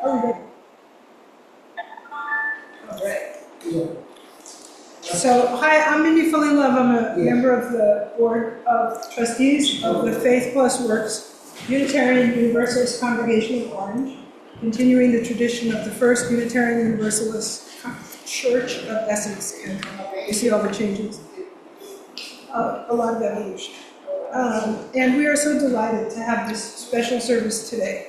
Are we ready? All right. Yeah. So, hi, I'm Mindy Fullylove. I'm a member of the Board of Trustees of the Faith+Works Unitarian Universalist Congregation of Orange, continuing the tradition of the first Unitarian Universalist Church of Essex. And you see all the changes. A lot of evolution. And we are so delighted to have this special service today.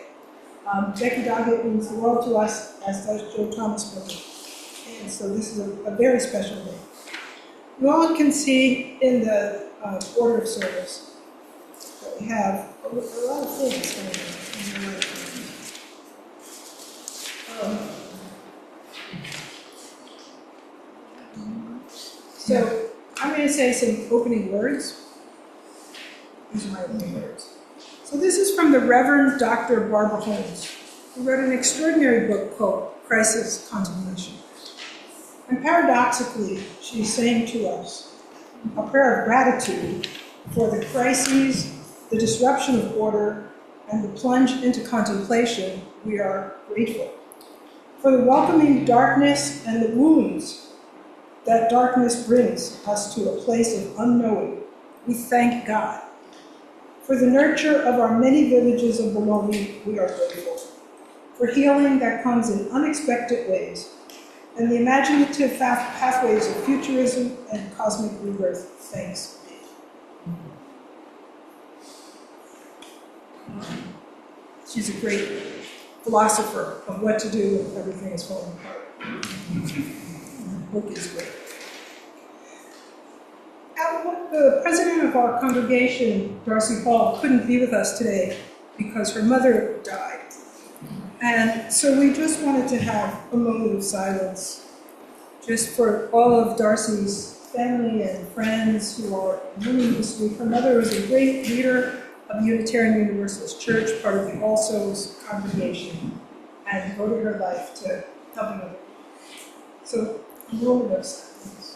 Becky Doggett means the world to us, as does Joe Thomasberger. And so this is a very special day. You all can see in the order of service that we have a lot of things going on. So I'm going to say some opening words. These are my opening words. So this is from the Reverend Dr. Barbara Holmes, who wrote an extraordinary book called Crisis Contemplation. And paradoxically, she's saying to us a prayer of gratitude for the crises, the disruption of order, and the plunge into contemplation. We are grateful for the welcoming darkness and the wounds that darkness brings us to a place of unknowing. We thank God. For the nurture of our many villages of belonging, we are grateful. For healing that comes in unexpected ways, and the imaginative pathways of futurism and cosmic rebirth, thanks be. She's a great philosopher of what to do when everything is falling apart. The book is great. The president of our congregation, Darcy Hall, couldn't be with us today because her mother died. And so we just wanted to have a moment of silence just for all of Darcy's family and friends who are mourning this week. Her mother was a great leader of the Unitarian Universalist Church, part of the All Souls congregation, and devoted her life to helping others. So, a moment of silence.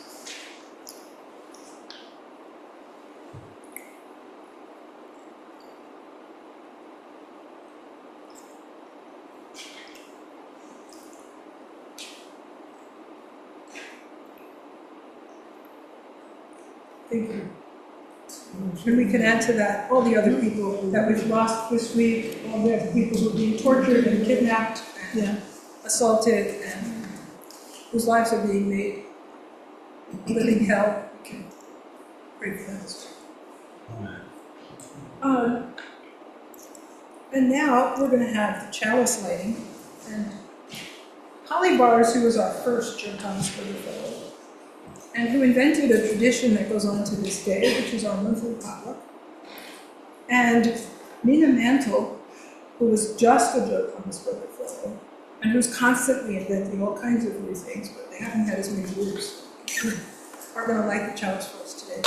Thank you. And we can add to that all the other people that we've lost this week, all the other people who are being tortured and kidnapped and assaulted and whose lives are being made living hell. We can pray for them as well. And now we're going to have the chalice lighting. And Holly Bars, who was our first Joe Thomasberger Fellow, and who invented a tradition that goes on to this day, which is our monthly potluck. And Nina Mantle, who was just a Joe Thomasberger Fellow, and who's constantly inventing all kinds of new things, but they haven't had as many years, are going to light the chalice for us today.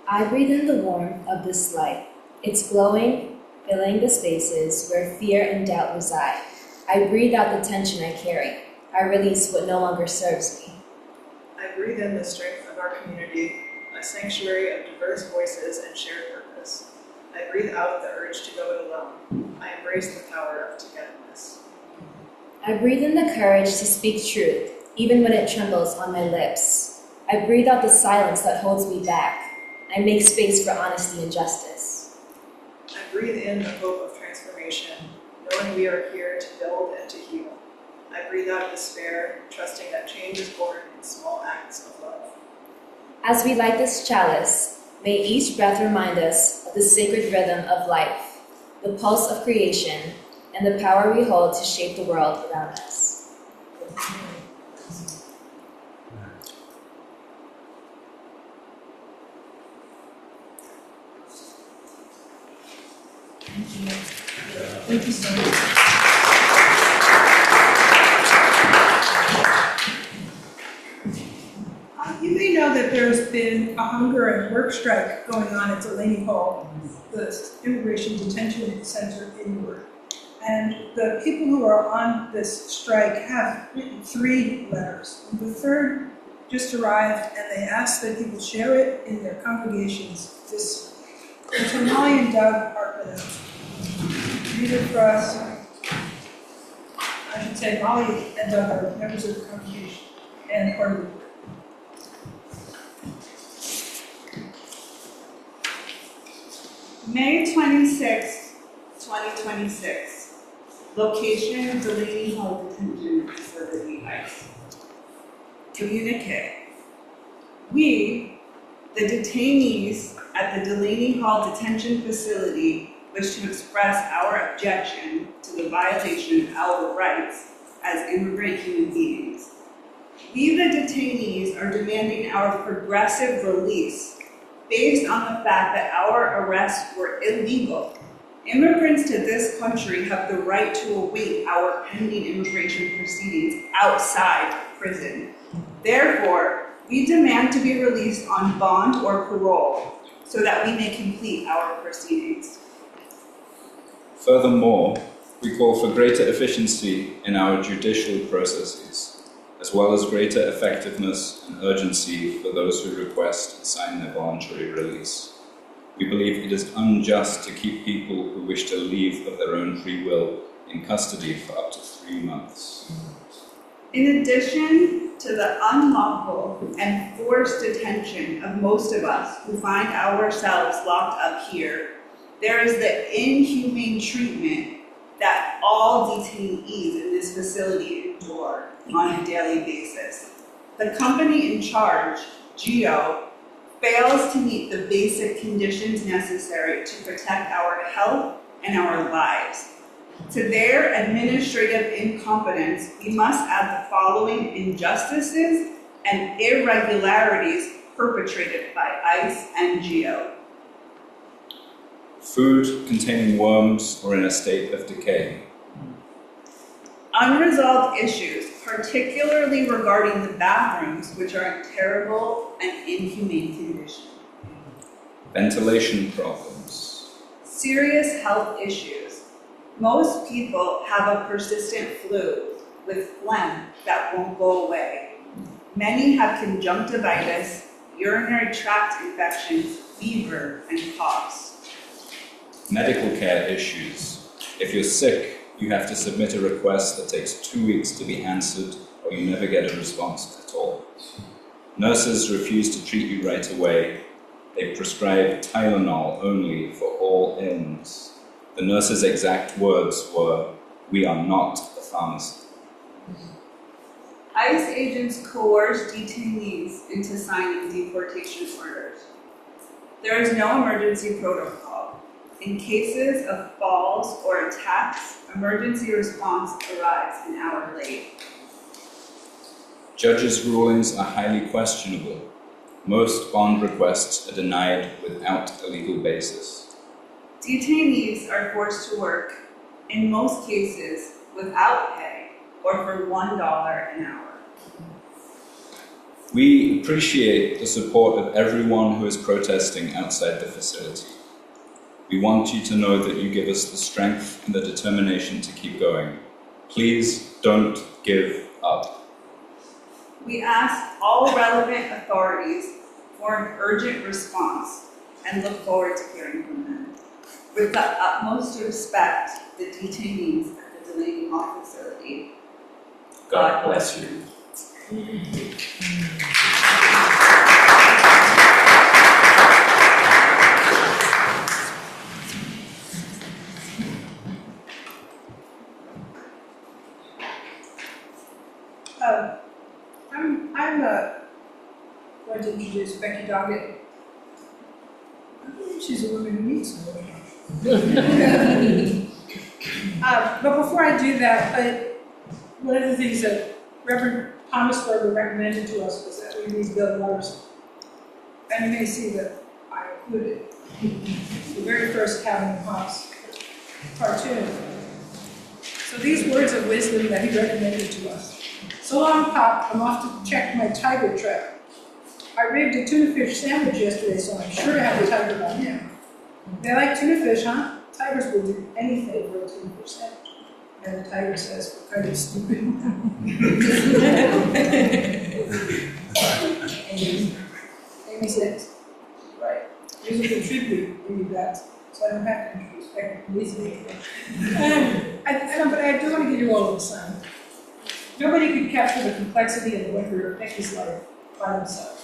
I breathe in the warmth of this light. It's glowing, filling the spaces where fear and doubt reside. I breathe out the tension I carry. I release what no longer serves me. I breathe in the strength of our community, a sanctuary of diverse voices and shared purpose. I breathe out the urge to go it alone. I embrace the power of togetherness. I breathe in the courage to speak truth, even when it trembles on my lips. I breathe out the silence that holds me back. I make space for honesty and justice. I breathe in the hope of transformation, knowing we are here to build and to heal. I breathe out despair, trusting that change is born in small acts of love. As we light this chalice, may each breath remind us of the sacred rhythm of life, the pulse of creation, and the power we hold to shape the world around us. Thank you so much. You may know that there's been a hunger and work strike going on at Delaney Hall, the Immigration Detention Center in Newark. And the people who are on this strike have written 3 letters. And the third just arrived, and they asked that people share it in their congregations this week. And so Molly and Doug are going to read it for us. I should say Molly and Doug are members of the congregation and part of the board. May 26, 2026. Location, Delaney Hall Detention Facility, ICE. Communique. We, the detainees at the Delaney Hall Detention Facility, wish to express our objection to the violation of our rights as immigrant human beings. We, the detainees, are demanding our progressive release based on the fact that our arrests were illegal. Immigrants to this country have the right to await our pending immigration proceedings outside prison. Therefore, we demand to be released on bond or parole so that we may complete our proceedings. Furthermore, we call for greater efficiency in our judicial processes, as well as greater effectiveness and urgency for those who request and sign their voluntary release. We believe it is unjust to keep people who wish to leave of their own free will in custody for up to 3 months. In addition to the unlawful and forced detention of most of us who find ourselves locked up here, there is the inhumane treatment that all detainees in this facility endure on a daily basis. The company in charge, Geo, fails to meet the basic conditions necessary to protect our health and our lives. To their administrative incompetence, we must add the following injustices and irregularities perpetrated by ICE and Geo. Food containing worms or in a state of decay. Unresolved issues, particularly regarding the bathrooms, which are in terrible and inhumane condition. Ventilation problems. Serious health issues. Most people have a persistent flu with phlegm that won't go away. Many have conjunctivitis, urinary tract infections, fever, and coughs. Medical care issues. If you're sick, you have to submit a request that takes 2 weeks to be answered, or you never get a response at all. Nurses refuse to treat you right away. They prescribe Tylenol only for all ailments. The nurse's exact words were, "We are not a pharmacy." ICE agents coerce detainees into signing deportation orders. There is no emergency protocol. In cases of falls or attacks, emergency response arrives an hour late. Judges' rulings are highly questionable. Most bond requests are denied without a legal basis. Detainees are forced to work, in most cases, without pay or for $1 an hour. We appreciate the support of everyone who is protesting outside the facility. We want you to know that you give us the strength and the determination to keep going. Please don't give up. We ask all relevant authorities for an urgent response and look forward to hearing from them. With the utmost respect, the detainees at the Delaney Hall facility. God bless you. I'm going to introduce Becky Doggett. I believe she's a woman who needs some women. But before I do that, one of the things that Reverend Thomasberger recommended to us was that we read Bill Watterson. And you may see that I included the very first Calvin and Hobbes cartoon. So these words of wisdom that he recommended to us. So long, Pop, I'm off to check my tiger trap. I rigged a tuna fish sandwich yesterday, so I'm sure to have a tiger by now. They like tuna fish, huh? Tigers will do anything for a tuna fish sandwich. And the tiger says, we're kind of stupid. Amy says, right, musical tribute, Amy Betts, so I don't have to introduce Becky Doggett. But I do want to give you all a sign. Nobody could capture the complexity and wonder of Becky's life by themselves,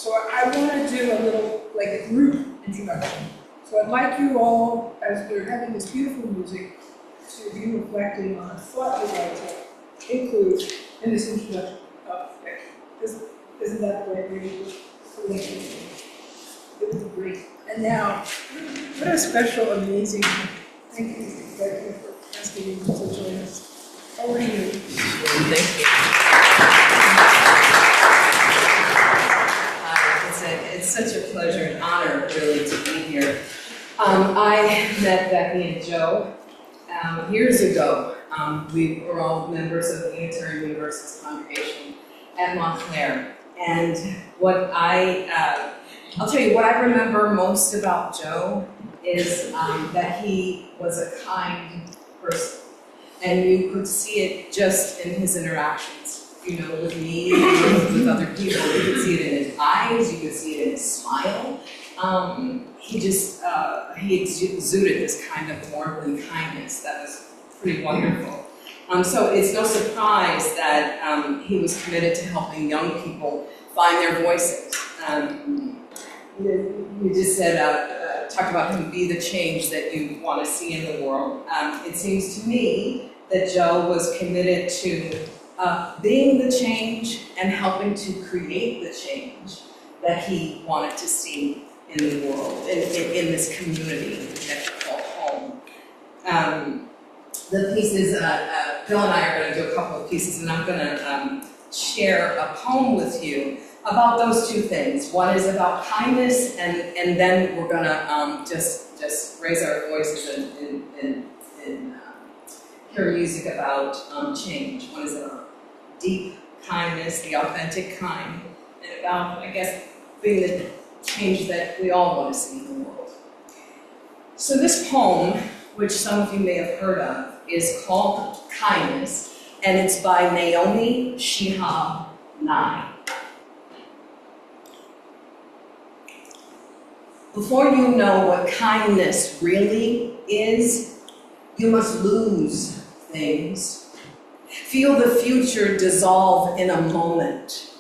So I want to do a little, like a group introduction. So I'd like you all, as we're having this beautiful music, to be reflecting on a thought you'd like to include in this introduction of Becky. Isn't that the right way to do it? It would be great. And now, what a special, amazing, thank you, Becky, for asking me to join us. Over to you. Thank you. It's such a pleasure and honor, really, to be here. I met Becky and Joe years ago. We were all members of the Unitarian Universalist congregation at Montclair. And what I'll tell you, what I remember most about Joe is that he was a kind person. And you could see it just in his interactions, with me, with other people. You could see it in his eyes, you could see it in his smile. He exuded this kind of warmth and kindness that was pretty wonderful. So it's no surprise that he was committed to helping young people find their voices. You just said, talk about him be the change that you want to see in the world. It seems to me that Joe was committed to being the change and helping to create the change that he wanted to see in the world, in this community that we call home. The pieces, Bill and I are going to do a couple of pieces, and I'm going to share a poem with you about those two things. One is about kindness, and then we're going to just raise our voices and hear music about change. One is about deep kindness, the authentic kind, and about, I guess, being the change that we all want to see in the world. So this poem, which some of you may have heard of, is called Kindness, and it's by Naomi Shihab Nye. Before you know what kindness really is, you must lose things. Feel the future dissolve in a moment,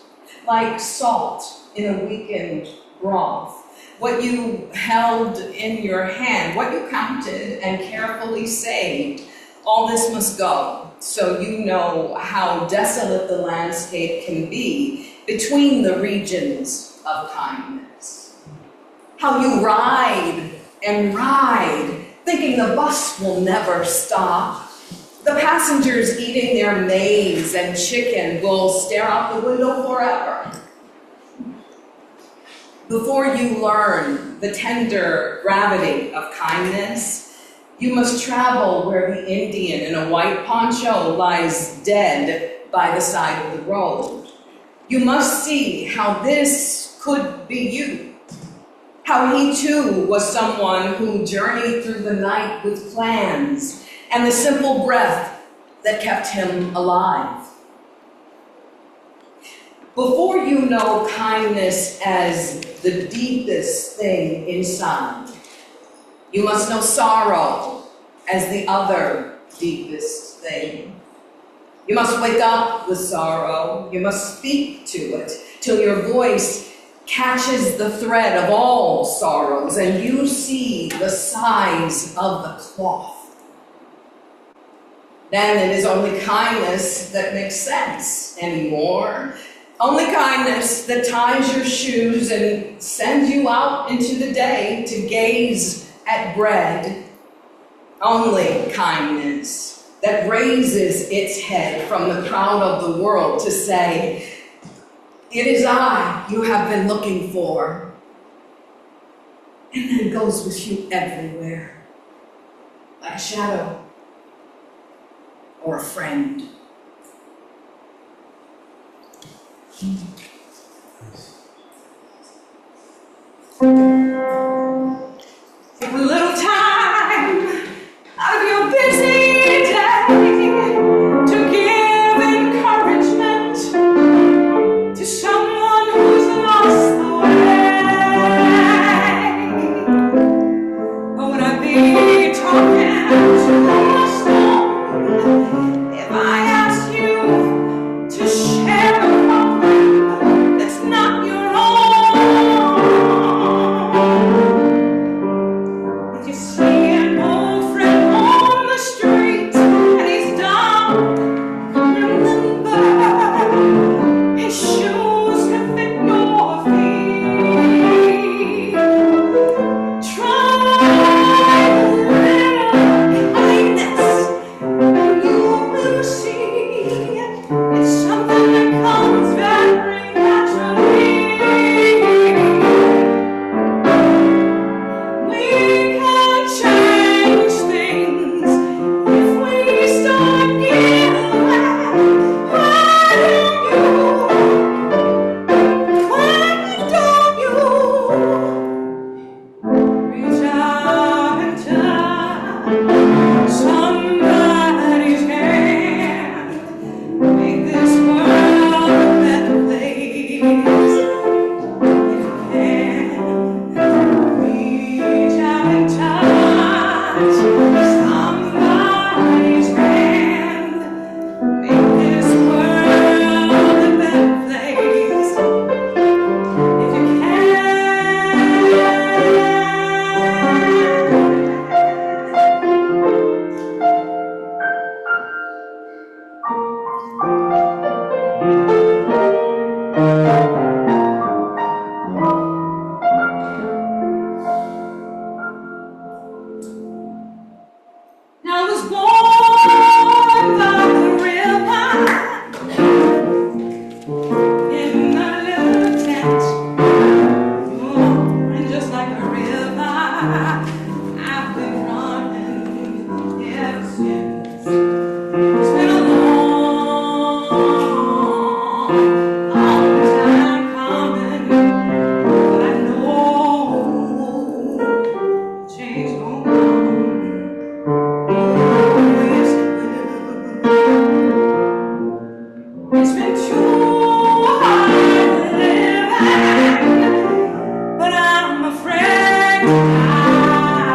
like salt in a weakened broth. What you held in your hand, what you counted and carefully saved, all this must go, so you know how desolate the landscape can be between the regions of kindness. How you ride and ride, thinking the bus will never stop. The passengers eating their maize and chicken will stare out the window forever. Before you learn the tender gravity of kindness, you must travel where the Indian in a white poncho lies dead by the side of the road. You must see how this could be you. How he too was someone who journeyed through the night with plans and the simple breath that kept him alive. Before you know kindness as the deepest thing inside, you must know sorrow as the other deepest thing. You must wake up with sorrow. You must speak to it till your voice catches the thread of all sorrows and you see the size of the cloth. Then it is only kindness that makes sense anymore. Only kindness that ties your shoes and sends you out into the day to gaze at bread. Only kindness that raises its head from the crowd of the world to say, "It is I you have been looking for," and then goes with you everywhere, like a shadow or a friend. born by the river in my little tent. Oh, and just like a river, I've been running ever since. It's been a long time coming, but I know change won't come. Oh, yes, it will. It's been too hard living, but I'm afraid to die.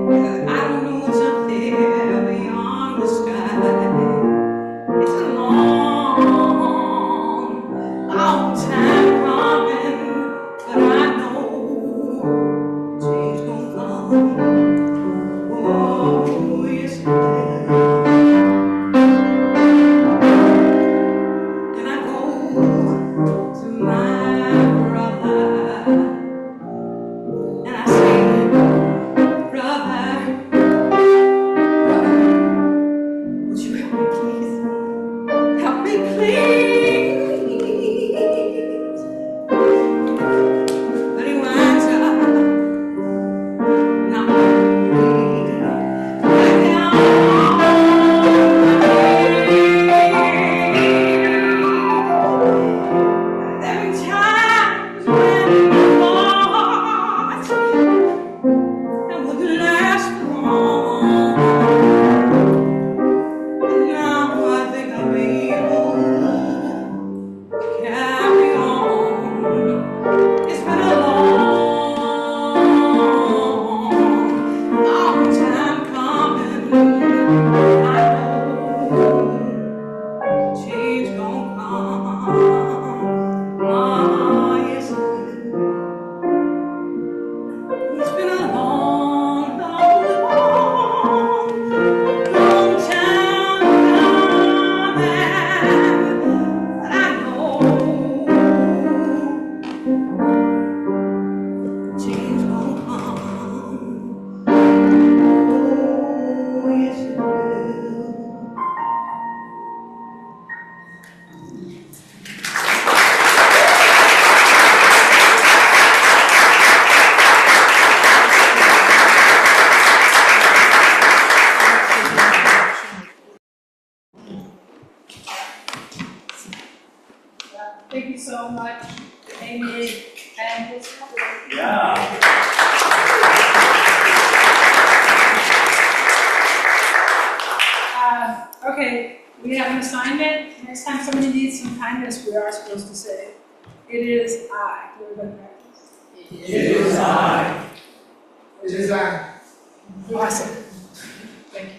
'Cause I don't know what's up there beyond the sky. It's a long, long time coming, but I know change gon' come. Oh, yes, it will. And I go to my brother, and I say, brother, would you help me please? Help me please. But he winds up not letting me back down There are times when I thought I wouldn't last long. Now I think I'm able to carry on. It's been a long time coming. I know change gon' come. Ah, yes, it will. It's been a long, long, long time coming, but I know change gon' come. Oh, yes, it will. Thank you so much, Amy, and this okay, we have an assignment. Next time somebody needs some kindness, we are supposed to say, it is I. Do everybody practice? It is I. It is I. Awesome. Thank you.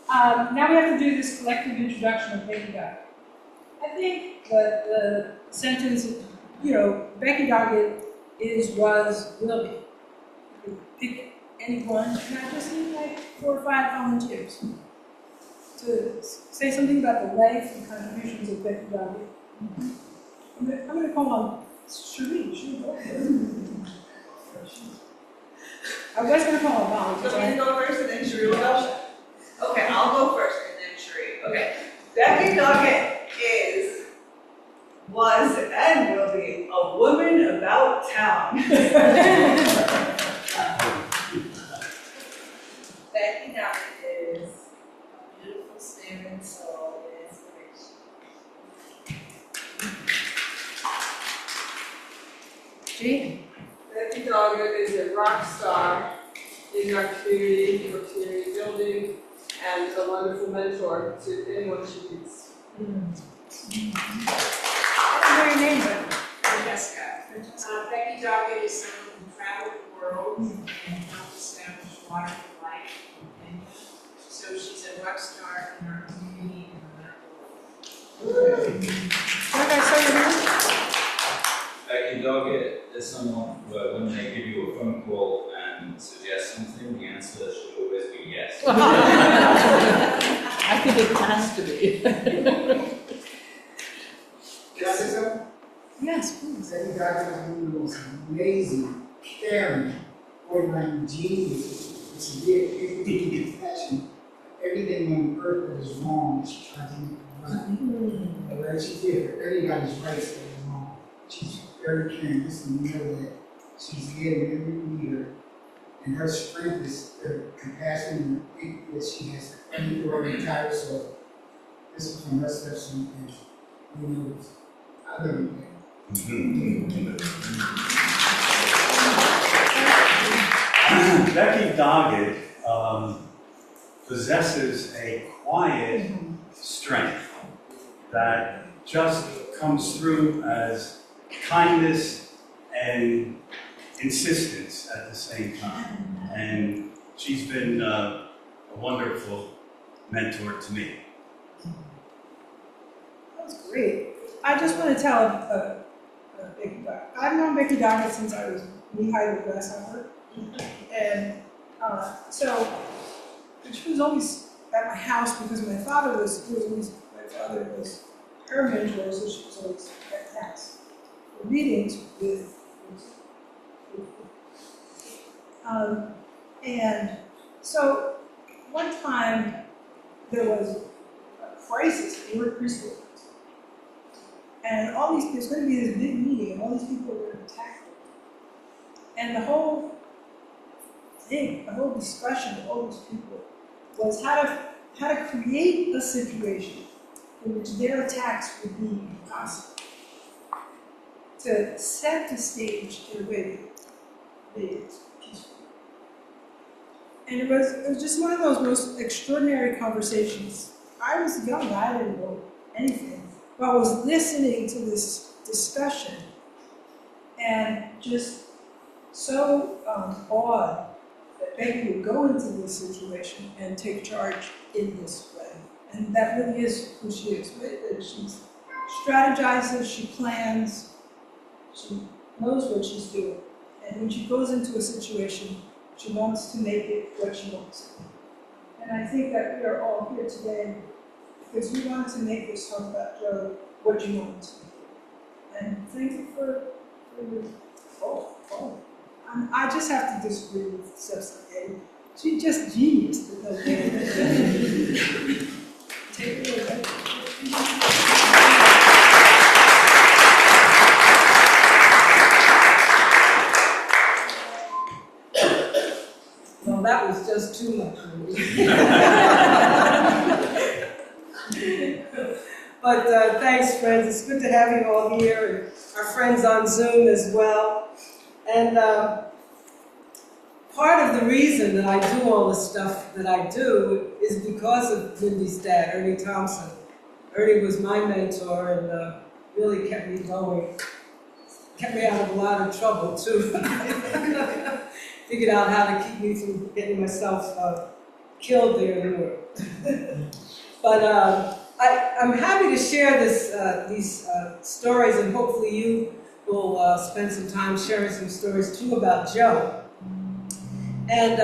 Now we have to do this collective introduction of Becky Doggett. I think the sentence, Becky Doggett is, was, will be. You could pick any one, and I just need like 4 or 5 volunteers to say something about the life and contributions of Becky Doggett. I'm going to call on Cherie. She'll go first. I was going to call on volunteers. So you go first and then Cherie will go? Okay, I'll go first and then Cherie. Okay. Becky Doggett was, and will be a woman about town. Becky Doggett is a beautiful spirit, soul, and inspiration. Jane? Becky Doggett is a rock star in our community, for community building, and a wonderful mentor to anyone she meets. Very name, Francesca. Becky Doggett is someone who traveled the world and helped establish Water for Life in Kenya. So she's a rock star in our community and around the world. Okay, so your name? Becky Doggett is someone where when they give you a phone call and suggest something, the answer should always be yes. I think it has to be. Jessica, Yes, please. Becky Doggett is one of the most amazing, caring, borderline genius it's a big, big passion. Everything on earth that is wrong, she tries to make it right. Wherever she feels that everybody's right that is wrong. She's very caring, just to know that she's getting every leader. And her strength is the compassion and that she has every door retired. So this is from her session, and who knows? I love you. Becky Doggett possesses a quiet strength that just comes through as kindness and insistence at the same time. And she's been a wonderful mentor to me. That was great. I just want to tell Becky Doggett. I've known Becky Doggett since I was knee-high to a grasshopper. And so she was always at my house because my father was her mentor, so she was always at house for meetings with and so one time there was a crisis in Newark preschool. And there's going to be this big meeting, and all these people are going to attack them. And the whole thing, the whole discussion of all these people was how to create a situation in which their attacks would be impossible. To set the stage in a way that made it peaceful. And it was just one of those most extraordinary conversations. I was young, I didn't know anything. But I was listening to this discussion and just so awed that Becky would go into this situation and take charge in this way. And that really is who she is, right? That she strategizes, she plans, she knows what she's doing. And when she goes into a situation, she wants to make it what she wants it. And I think that we are all here today because we wanted to make this talk about Joe what you want to do. And thank you for your I just have to disagree with Stephanie. She's just genius. Take it away. Well, that was just too much for me. But thanks, friends. It's good to have you all here, and our friends on Zoom as well. And part of the reason that I do all the stuff that I do is because of Lindy's dad, Ernie Thompson. Ernie was my mentor and really kept me going. Kept me out of a lot of trouble, too. Figured out how to keep me from getting myself killed there in Newark. But I'm happy to share these stories, and hopefully you will spend some time sharing some stories too about Joe. And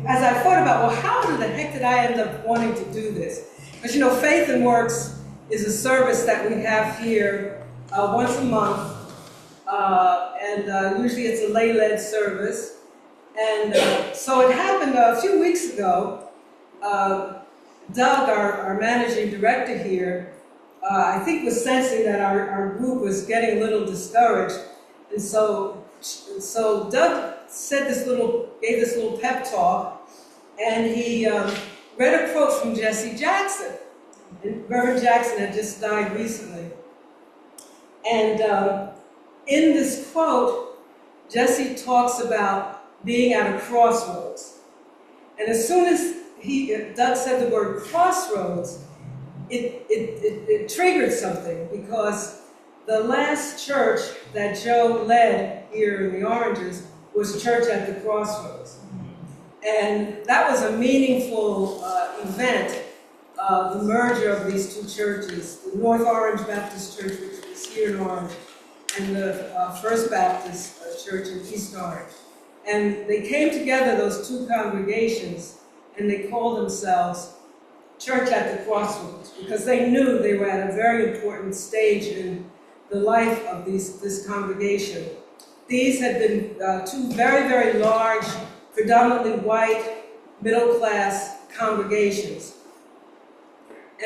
as I thought about, well, how the heck did I end up wanting to do this? Because, you know, Faith+Works is a service that we have here once a month, and usually it's a lay-led service. And so it happened a few weeks ago. Doug, our managing director here, I think was sensing that our group was getting a little discouraged, and so Doug gave this little pep talk, and he read a quote from Jesse Jackson. And Reverend Jackson had just died recently, and in this quote, Jesse talks about being at a crossroads, and as soon as Doug said the word crossroads, it triggered something, because the last church that Joe led here in the Oranges was Church at the Crossroads. And that was a meaningful event, the merger of these two churches, the North Orange Baptist Church, which was here in Orange, and the First Baptist Church in East Orange. And they came together, those two congregations, and they called themselves Church at the Crossroads, because they knew they were at a very important stage in the life of this congregation. These had been two very, very large predominantly white, middle-class congregations.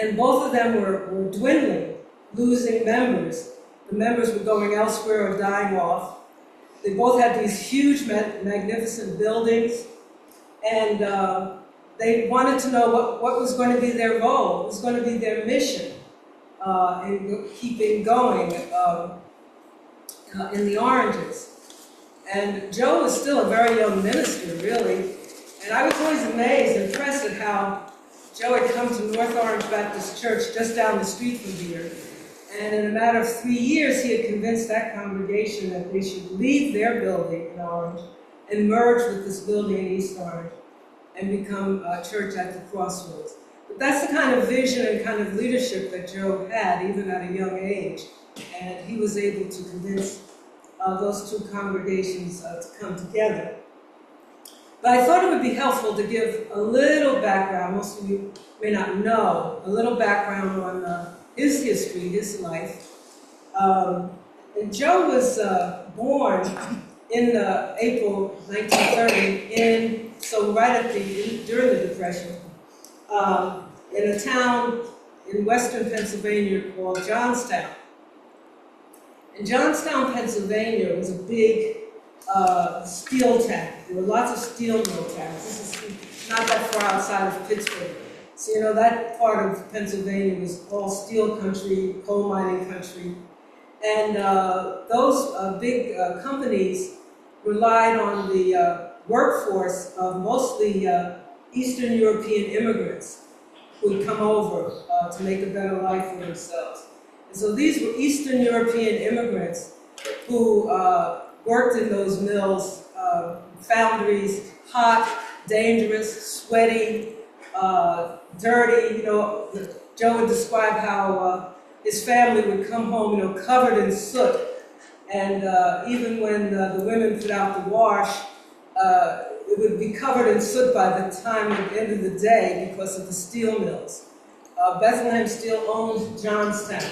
And both of them were dwindling, losing members. The members were going elsewhere or dying off. They both had these huge, magnificent buildings, and they wanted to know what was going to be their role, what was going to be their mission in keeping going in the Oranges. And Joe was still a very young minister, really, and I was always amazed, impressed at how Joe had come to North Orange Baptist Church just down the street from here. And in a matter of 3 years, he had convinced that congregation that they should leave their building in Orange and merge with this building in East Orange and become a church at the crossroads. But that's the kind of vision and kind of leadership that Joe had, even at a young age. And he was able to convince those two congregations to come together. But I thought it would be helpful to give a little background. Most of you may not know, a little background on his history, his life. And Joe was born in April 1930, during the Depression, in a town in western Pennsylvania called Johnstown. And Johnstown, Pennsylvania was a big steel town. There were lots of steel mill towns. This is not that far outside of Pittsburgh. So, you know, that part of Pennsylvania was all steel country, coal mining country. And those big companies relied on the workforce of mostly Eastern European immigrants who would come over to make a better life for themselves. And so these were Eastern European immigrants who worked in those mills, foundries, hot, dangerous, sweaty, dirty. You know, Joe would describe how his family would come home, you know, covered in soot. And even when the women put out the wash, it would be covered in soot by the time at the end of the day because of the steel mills. Bethlehem Steel owned Johnstown.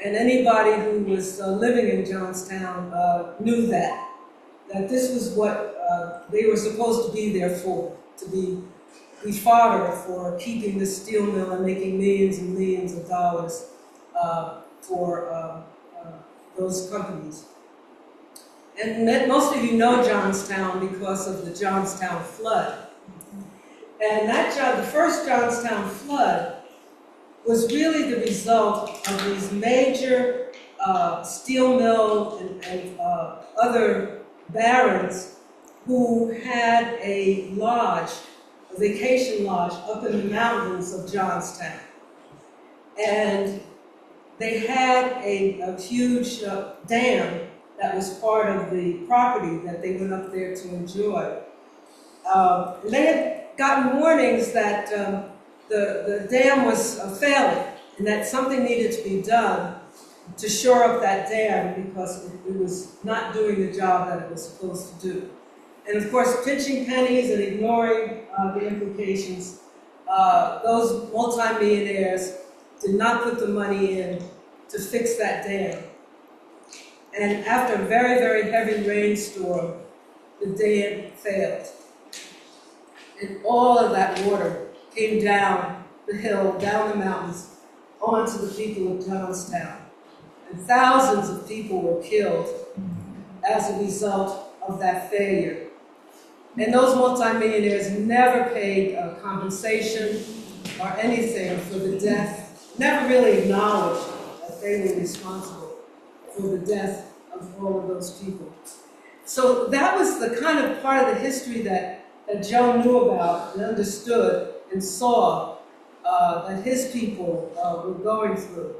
And anybody who was living in Johnstown knew that this was what they were supposed to be there for, to be fodder for keeping the steel mill and making millions and millions of dollars for those companies. And most of you know Johnstown because of the Johnstown flood. And the first Johnstown flood was really the result of these major steel mill and other barons who had a lodge, a vacation lodge up in the mountains of Johnstown. And they had a huge dam that was part of the property that they went up there to enjoy. And they had gotten warnings that the dam was failing and that something needed to be done to shore up that dam because it was not doing the job that it was supposed to do. And of course, pinching pennies and ignoring the implications, those multimillionaires did not put the money in to fix that dam. And after a very, very heavy rainstorm, the dam failed. And all of that water came down the hill, down the mountains, onto the people of Johnstown. And thousands of people were killed as a result of that failure. And those multimillionaires never paid compensation or anything for the death, never really acknowledged that they were responsible for the death of all of those people. So that was the kind of part of the history that Joe knew about and understood and saw that his people were going through.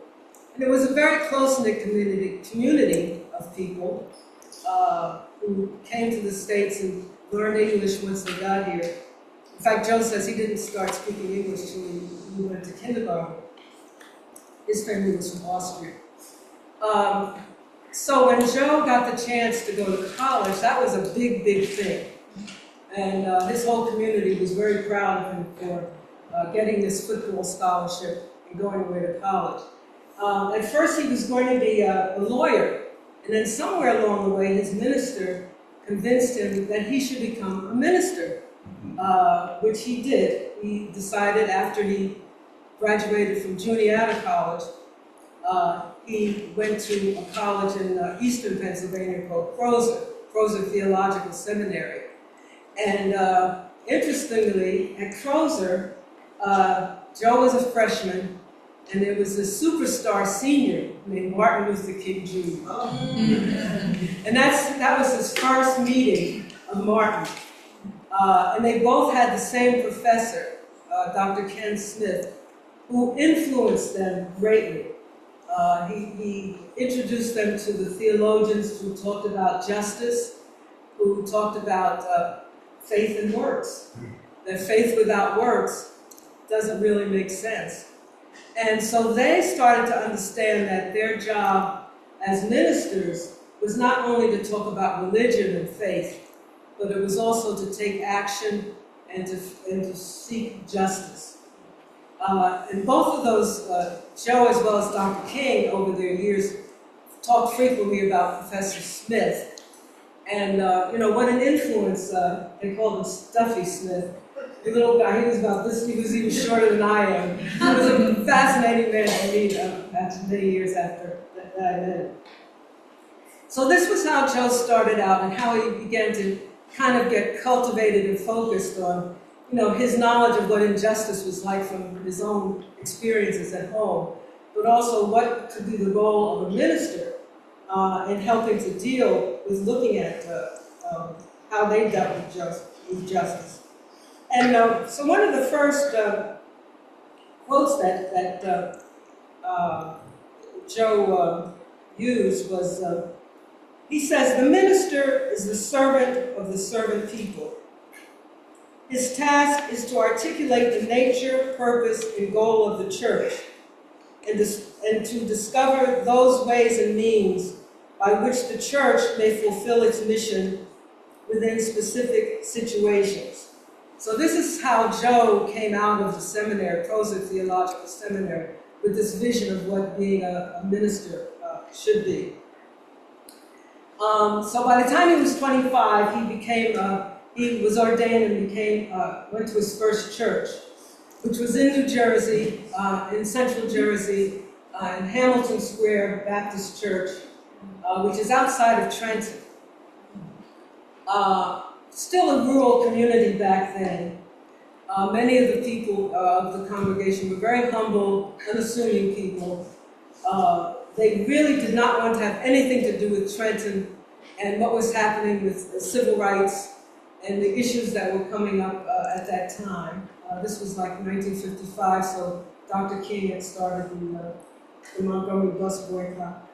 And it was a very close-knit community of people who came to the States and learned English once they got here. In fact, Joe says he didn't start speaking English till he went to kindergarten. His family was from Austria. So when Joe got the chance to go to college, that was a big, big thing. And his whole community was very proud of him for getting this football scholarship and going away to college. At first he was going to be a lawyer, and then somewhere along the way his minister convinced him that he should become a minister, which he did. He decided after he graduated from Juniata College, he went to a college in eastern Pennsylvania called Crozer Theological Seminary. And interestingly, at Crozer, Joe was a freshman, and there was a superstar senior named Martin Luther King Jr. And that was his first meeting of Martin. And they both had the same professor, Dr. Ken Smith, who influenced them greatly. He introduced them to the theologians who talked about justice, who talked about faith and works. That faith without works doesn't really make sense. And so they started to understand that their job as ministers was not only to talk about religion and faith, but it was also to take action and to seek justice. And both of those, Joe as well as Dr. King, over their years, talked frequently about Professor Smith. And, what an influence, they called him Stuffy Smith. The little guy, he was about this, he was even shorter than I am. He was a fascinating man to meet after many years after that I met him. So this was how Joe started out and how he began to kind of get cultivated and focused on, his knowledge of what injustice was like from his own experiences at home, but also what could be the role of a minister in helping to deal with looking at how they dealt with justice. And so one of the first quotes that Joe used was, he says, "The minister is the servant of the servant people. His task is to articulate the nature, purpose, and goal of the church, and to discover those ways and means by which the church may fulfill its mission within specific situations." So this is how Joe came out of the seminary, Crozer Theological Seminary, with this vision of what being a minister should be. So by the time he was 25, he was ordained and went to his first church, which was in New Jersey, in central Jersey, in Hamilton Square Baptist Church, which is outside of Trenton. Still a rural community back then. Many of the people of the congregation were very humble, unassuming people. They really did not want to have anything to do with Trenton and what was happening with civil rights and the issues that were coming up at that time. This was like 1955, so Dr. King had started the Montgomery bus boycott.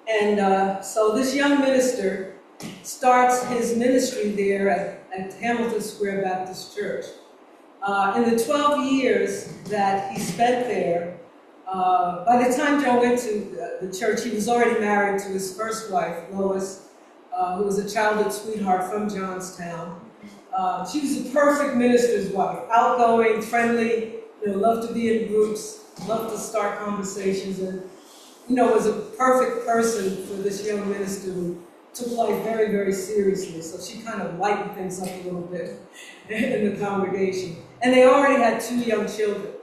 And so this young minister starts his ministry there at Hamilton Square Baptist Church. In the 12 years that he spent there, by the time Joe went to the church, he was already married to his first wife, Lois, who was a childhood sweetheart from Johnstown. She was a perfect minister's wife, outgoing, friendly, loved to be in groups, loved to start conversations, and was a perfect person for this young minister who took life very, very seriously. So she kind of lightened things up a little bit in the congregation. And they already had 2 young children,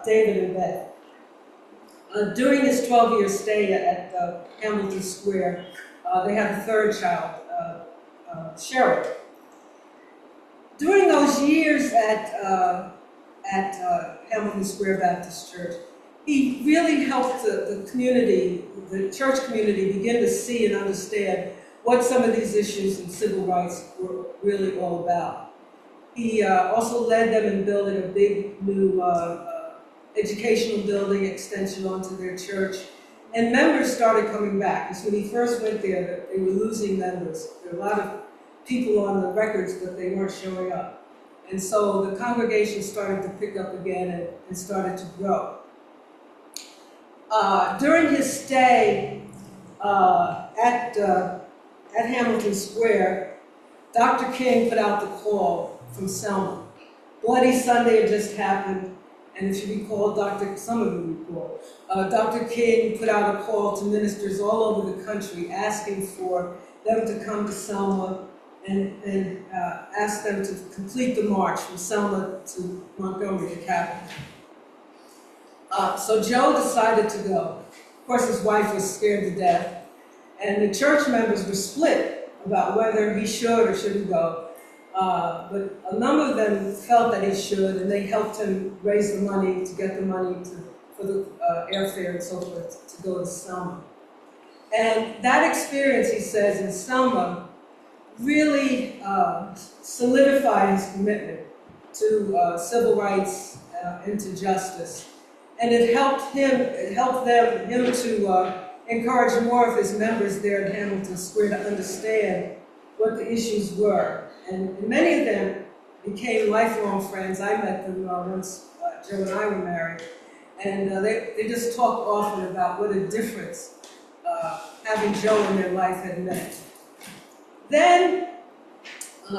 David and Beth. During his 12-year stay at Hamilton Square, they had a third child, Cheryl. During those years at Hamilton Square Baptist Church, he really helped the community, the church community, begin to see and understand what some of these issues in civil rights were really all about. He also led them in building a big new educational building extension onto their church. And members started coming back. Because when he first went there, they were losing members. There were a lot of people on the records, but they weren't showing up. And so the congregation started to pick up again and started to grow. During his stay at Hamilton Square, Dr. King put out the call from Selma. Bloody Sunday had just happened, and if you recall, some of you recall, Dr. King put out a call to ministers all over the country asking for them to come to Selma and asked them to complete the march from Selma to Montgomery, the capital. So Joe decided to go. Of course, his wife was scared to death, and the church members were split about whether he should or shouldn't go. But a number of them felt that he should, and they helped him raise the money to get the money for the airfare and so forth to go to Selma. And that experience, he says, in Selma really solidified his commitment to civil rights and to justice. And it helped him to encourage more of his members there at Hamilton Square to understand what the issues were. And many of them became lifelong friends. I met them once Joe and I were married. And they just talk often about what a difference having Joe in their life had made. Then,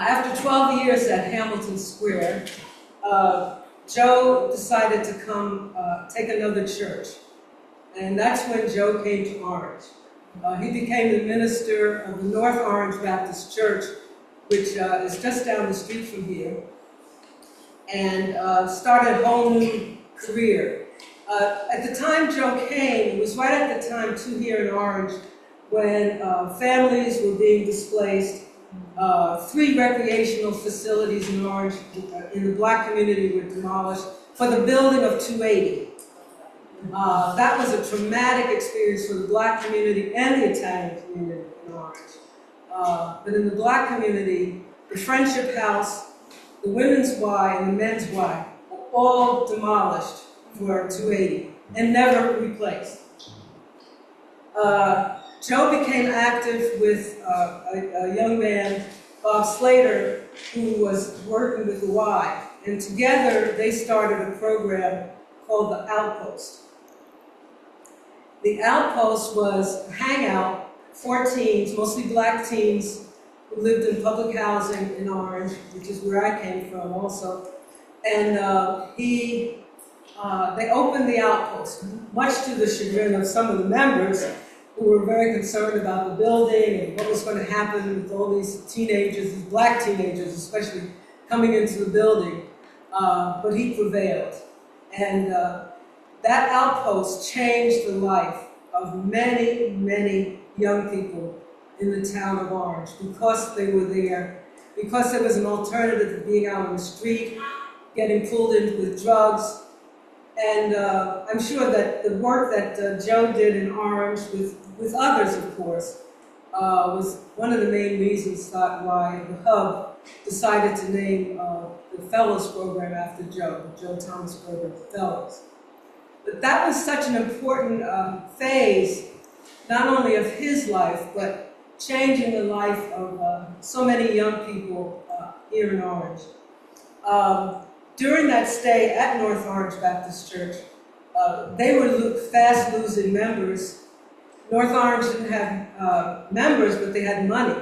after 12 years at Hamilton Square, Joe decided to come take another church. And that's when Joe came to Orange. He became the minister of the North Orange Baptist Church, which is just down the street from here, and started a whole new career. At the time Joe came, it was right at the time, too, here in Orange, when families were being displaced. 3 recreational facilities in Orange, in the black community, were demolished for the building of 280. That was a traumatic experience for the black community and the Italian community in Orange. But in the black community, the Friendship House, the Women's Y, and the Men's Y were all demolished for 280 and never replaced. Joe became active with a young man, Bob Slater, who was working with the Y, and together they started a program called the Outpost. The Outpost was a hangout for teens, mostly black teens, who lived in public housing in Orange, which is where I came from also. And they opened the Outpost, much to the chagrin of some of the members, who were very concerned about the building and what was going to happen with all these teenagers, these black teenagers especially, coming into the building. But he prevailed. And that outpost changed the life of many, many young people in the town of Orange because they were there, because there was an alternative to being out on the street, getting pulled in with drugs. And I'm sure that the work that Joe did in Orange, with others, of course, was one of the main reasons why the Hub decided to name the Fellows Program after Joe, the Joe Thomasberger Fellows. But that was such an important phase, not only of his life, but changing the life of so many young people here in Orange. During that stay at North Orange Baptist Church, they were fast losing members. North Orange didn't have members, but they had money.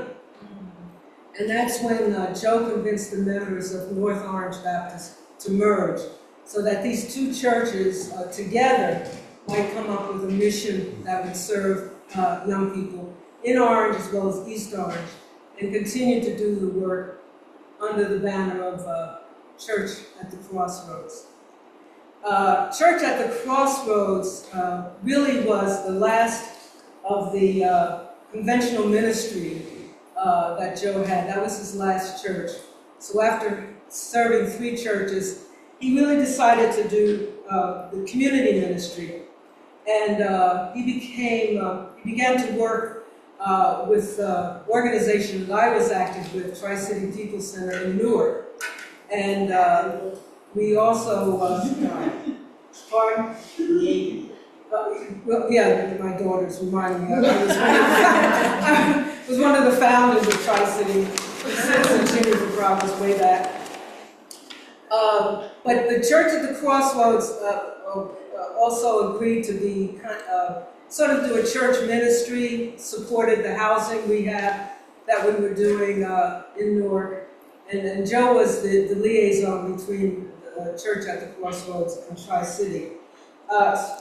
And that's when Joe convinced the members of North Orange Baptist to merge, so that these 2 churches together might come up with a mission that would serve young people in Orange as well as East Orange, and continue to do the work under the banner of Church at the Crossroads. Church at the Crossroads really was the last of the conventional ministry that Joe had. That was his last church. So after serving 3 churches, he really decided to do the community ministry. And he began to work with the organization that I was active with, Tri-City People Center in Newark. And we also, pardon? Well, yeah, my daughter's reminding me. I was one of the founders of Tri-City Center for Progress way back. But the Church at the Crossroads also agreed to be sort of do a church ministry, supported the housing we have that we were doing in Newark. And Joe was the liaison between the Church at the Crossroads and Tri-City.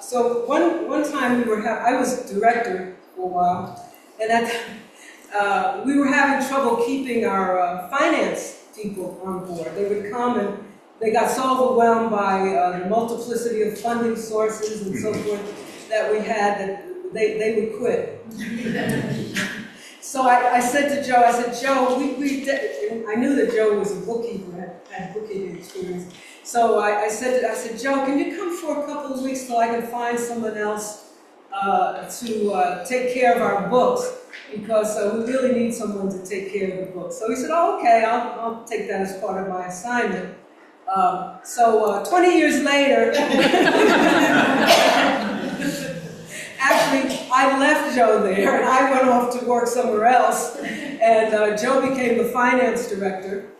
So one time I was director for a while, and we were having trouble keeping our finance people on board. They would come and they got so overwhelmed by the multiplicity of funding sources and so forth that we had that they would quit. So I said to Joe, Joe, I knew that Joe was a bookkeeper, had bookkeeping experience. So I said, Joe, can you come for a couple of weeks till I can find someone else to take care of our books? Because we really need someone to take care of the books. So he said, oh, okay, I'll take that as part of my assignment. So 20 years later, actually, I left Joe there and I went off to work somewhere else. And Joe became the finance director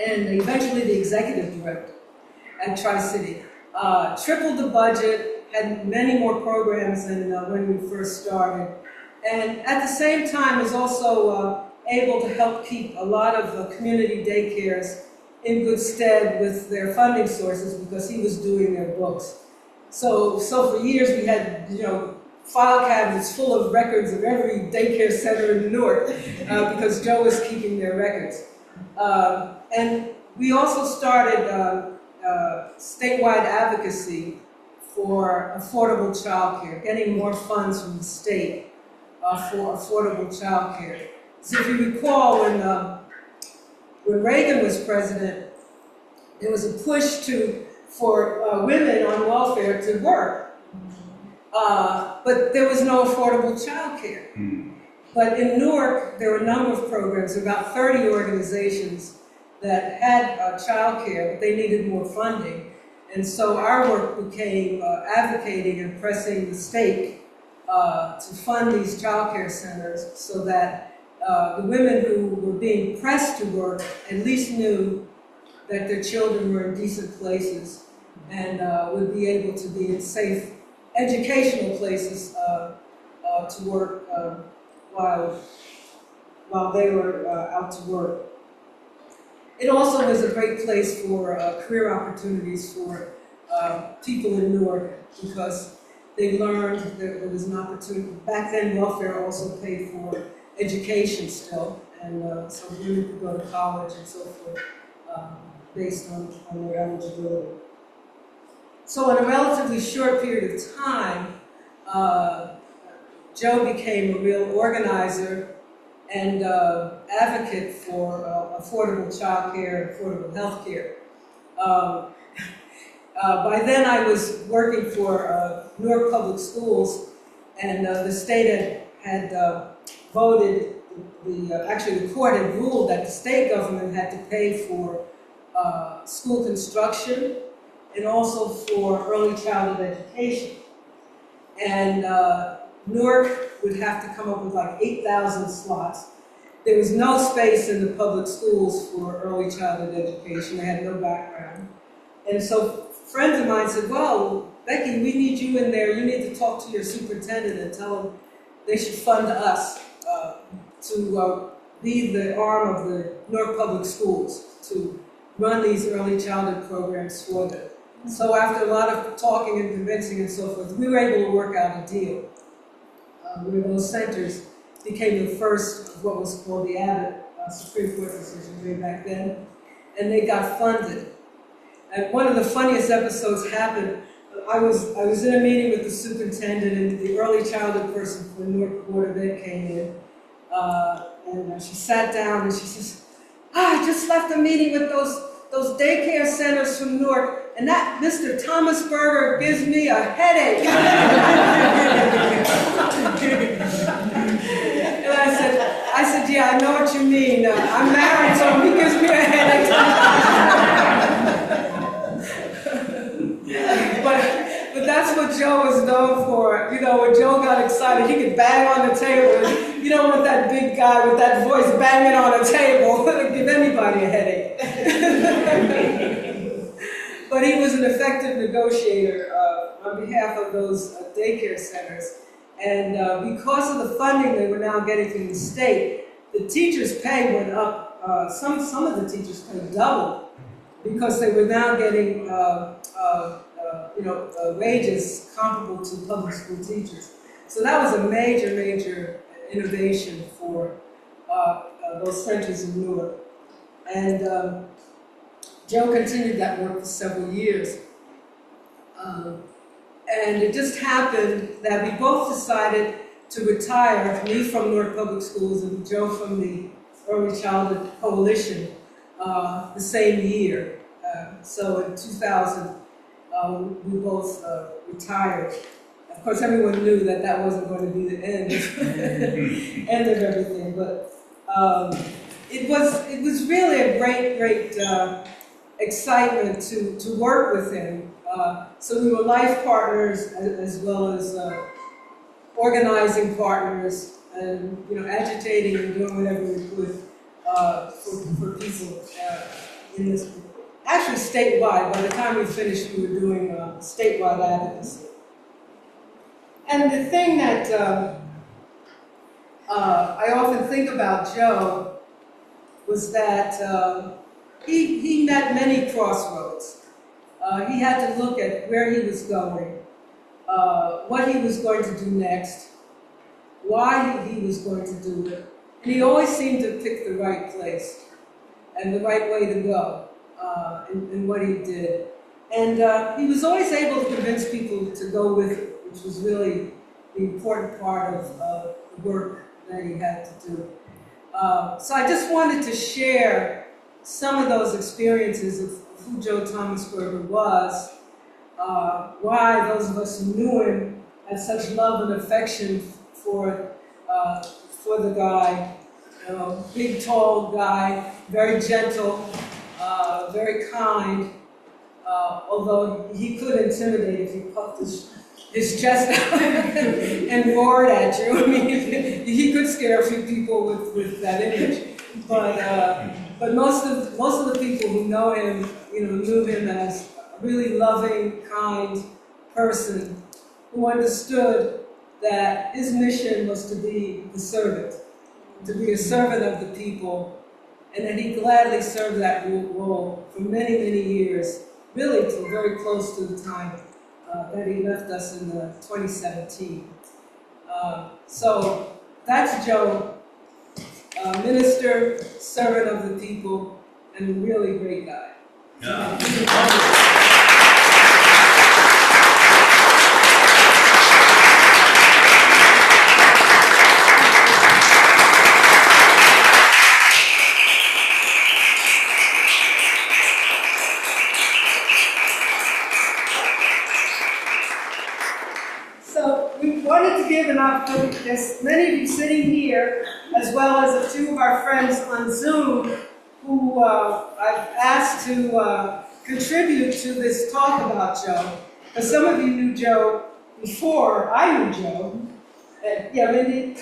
and eventually the executive director at Tri-City. Tripled the budget, had many more programs than when we first started. And at the same time was also able to help keep a lot of community daycares in good stead with their funding sources because he was doing their books. So for years we had, file cabinets full of records of every daycare center in Newark because Joe was keeping their records. And we also started statewide advocacy for affordable childcare, getting more funds from the state for affordable childcare. So if you recall, when Reagan was president, there was a push for women on welfare to work, but there was no affordable childcare. But in Newark, there were a number of programs, about 30 organizations that had childcare, but they needed more funding. And so our work became advocating and pressing the state to fund these childcare centers so that the women who were being pressed to work at least knew that their children were in decent places and would be able to be in safe educational places to work while they were out to work. It also was a great place for career opportunities for people in Newark because they learned there was an opportunity. Back then, welfare also paid for education still, and so women could go to college and so forth based on their eligibility. So in a relatively short period of time, Joe became a real organizer and advocate for affordable childcare and affordable health care. By then I was working for Newark Public Schools, and the state had voted, actually the court had ruled that the state government had to pay for school construction and also for early childhood education. And Newark would have to come up with like 8,000 slots. There was no space in the public schools for early childhood education. They had no background. And so friends of mine said, well, Becky, we need you in there. You need to talk to your superintendent and tell them they should fund us to be the arm of the Newark Public Schools to run these early childhood programs for them. So after a lot of talking and convincing and so forth, we were able to work out a deal where those centers became the first of what was called the Abbott Supreme Court decision way back then, and they got funded. And one of the funniest episodes happened. I was in a meeting with the superintendent, and the early childhood person from the Newark Board of Ed came in, and she sat down and she says, I just left a meeting with those daycare centers from Newark, and that Mr. Thomasberger gives me a headache. And I said, yeah, I know what you mean. I'm married, so he gives me a headache. But that's what Joe was known for. When Joe got excited, he could bang on the table. And you don't want that big guy with that voice banging on a table. It'll give anybody a headache. But he was an effective negotiator on behalf of those daycare centers. And because of the funding they were now getting from the state, the teachers' pay went up. Some of the teachers' pay doubled because they were now getting wages comparable to public school teachers. So that was a major innovation for those centers in Newark. And Joe continued that work for several years. And it just happened that we both decided to retire, me from Newark Public Schools and Joe from the Early Childhood Coalition, the same year. So in 2000, we both retired. Of course, everyone knew that that wasn't going to be the end end of everything, but it was really a great excitement to work with him. So we were life partners as well as organizing partners, and agitating and doing whatever we could for people in this. Actually, statewide. By the time we finished, we were doing statewide advocacy. And the thing that I often think about Joe was that he met many crossroads. He had to look at where he was going, what he was going to do next, why he was going to do it. And he always seemed to pick the right place and the right way to go in what he did. And he was always able to convince people to go with it, which was really the important part of the work that he had to do. So I just wanted to share some of those experiences of who Joe Thomasberger was, why those of us who knew him had such love and affection for the guy. Big, tall guy, very gentle, very kind, although he could intimidate if you puffed his chest out and roared at you. I mean, he could scare a few people with that image. But most of the people who know him, knew him as a really loving, kind person who understood that his mission was to be the servant, to be a servant of the people, and that he gladly served that role for many, many years, really till very close to the time that he left us in 2017. So that's Joe, minister, servant of the people, and a really great guy. Yeah. Wanted to give an opportunity. There's many of you sitting here, as well as a few of our friends on Zoom, who I've asked to contribute to this talk about Joe. Because some of you knew Joe before I knew Joe. Yeah, Mindy?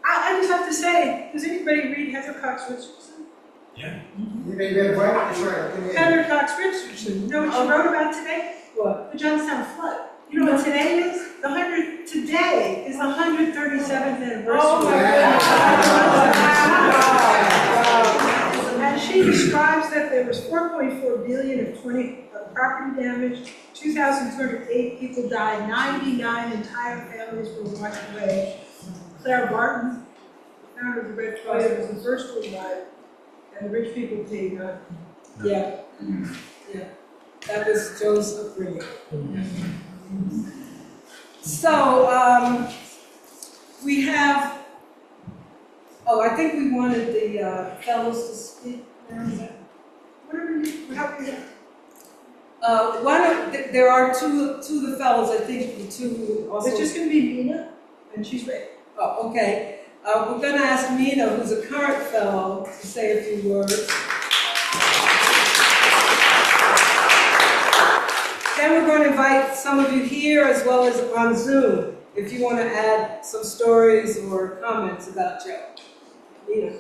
I just have to say, does anybody read Heather Cox Richardson? Yeah. You may read what? That's right. Heather Cox Richardson. You know what she wrote about today? What? The Johnstown flood. You know what today is? Today is the 137th anniversary. Oh my God. And she describes that there was 4.4 billion of property damage, 2,208 people died, 99 entire families were washed away. Claire Barton, founder of the Red Cross, was the first to arrive, and the rich people paid nothing. Yeah. Yeah. That was Joe's upbringing. So, we have, I think we wanted the fellows to speak. Whatever you, help you. There are two of the fellows, I think the two also. It's just going to be Mina, and she's ready. Oh, okay. We're going to ask Mina, who's a current fellow, to say a few words. Then we're going to invite some of you here as well as on Zoom, if you want to add some stories or comments about Joe. Mina.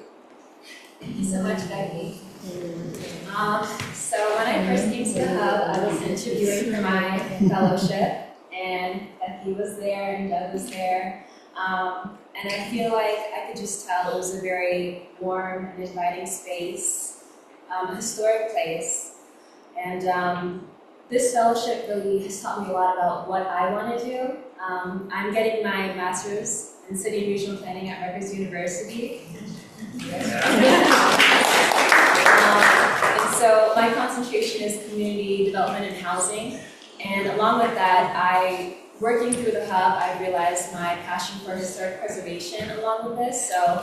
Thank you so much, Becky. So when I first came to the Hub, I was interviewing for my fellowship, and Becky was there and Doug was there. And I feel like I could just tell it was a very warm and inviting space, a historic place. And this fellowship really has taught me a lot about what I want to do. I'm getting my master's in City and Regional Planning at Rutgers University. And so my concentration is community development and housing. And along with that, working through the hub, I realized my passion for historic preservation along with this. So,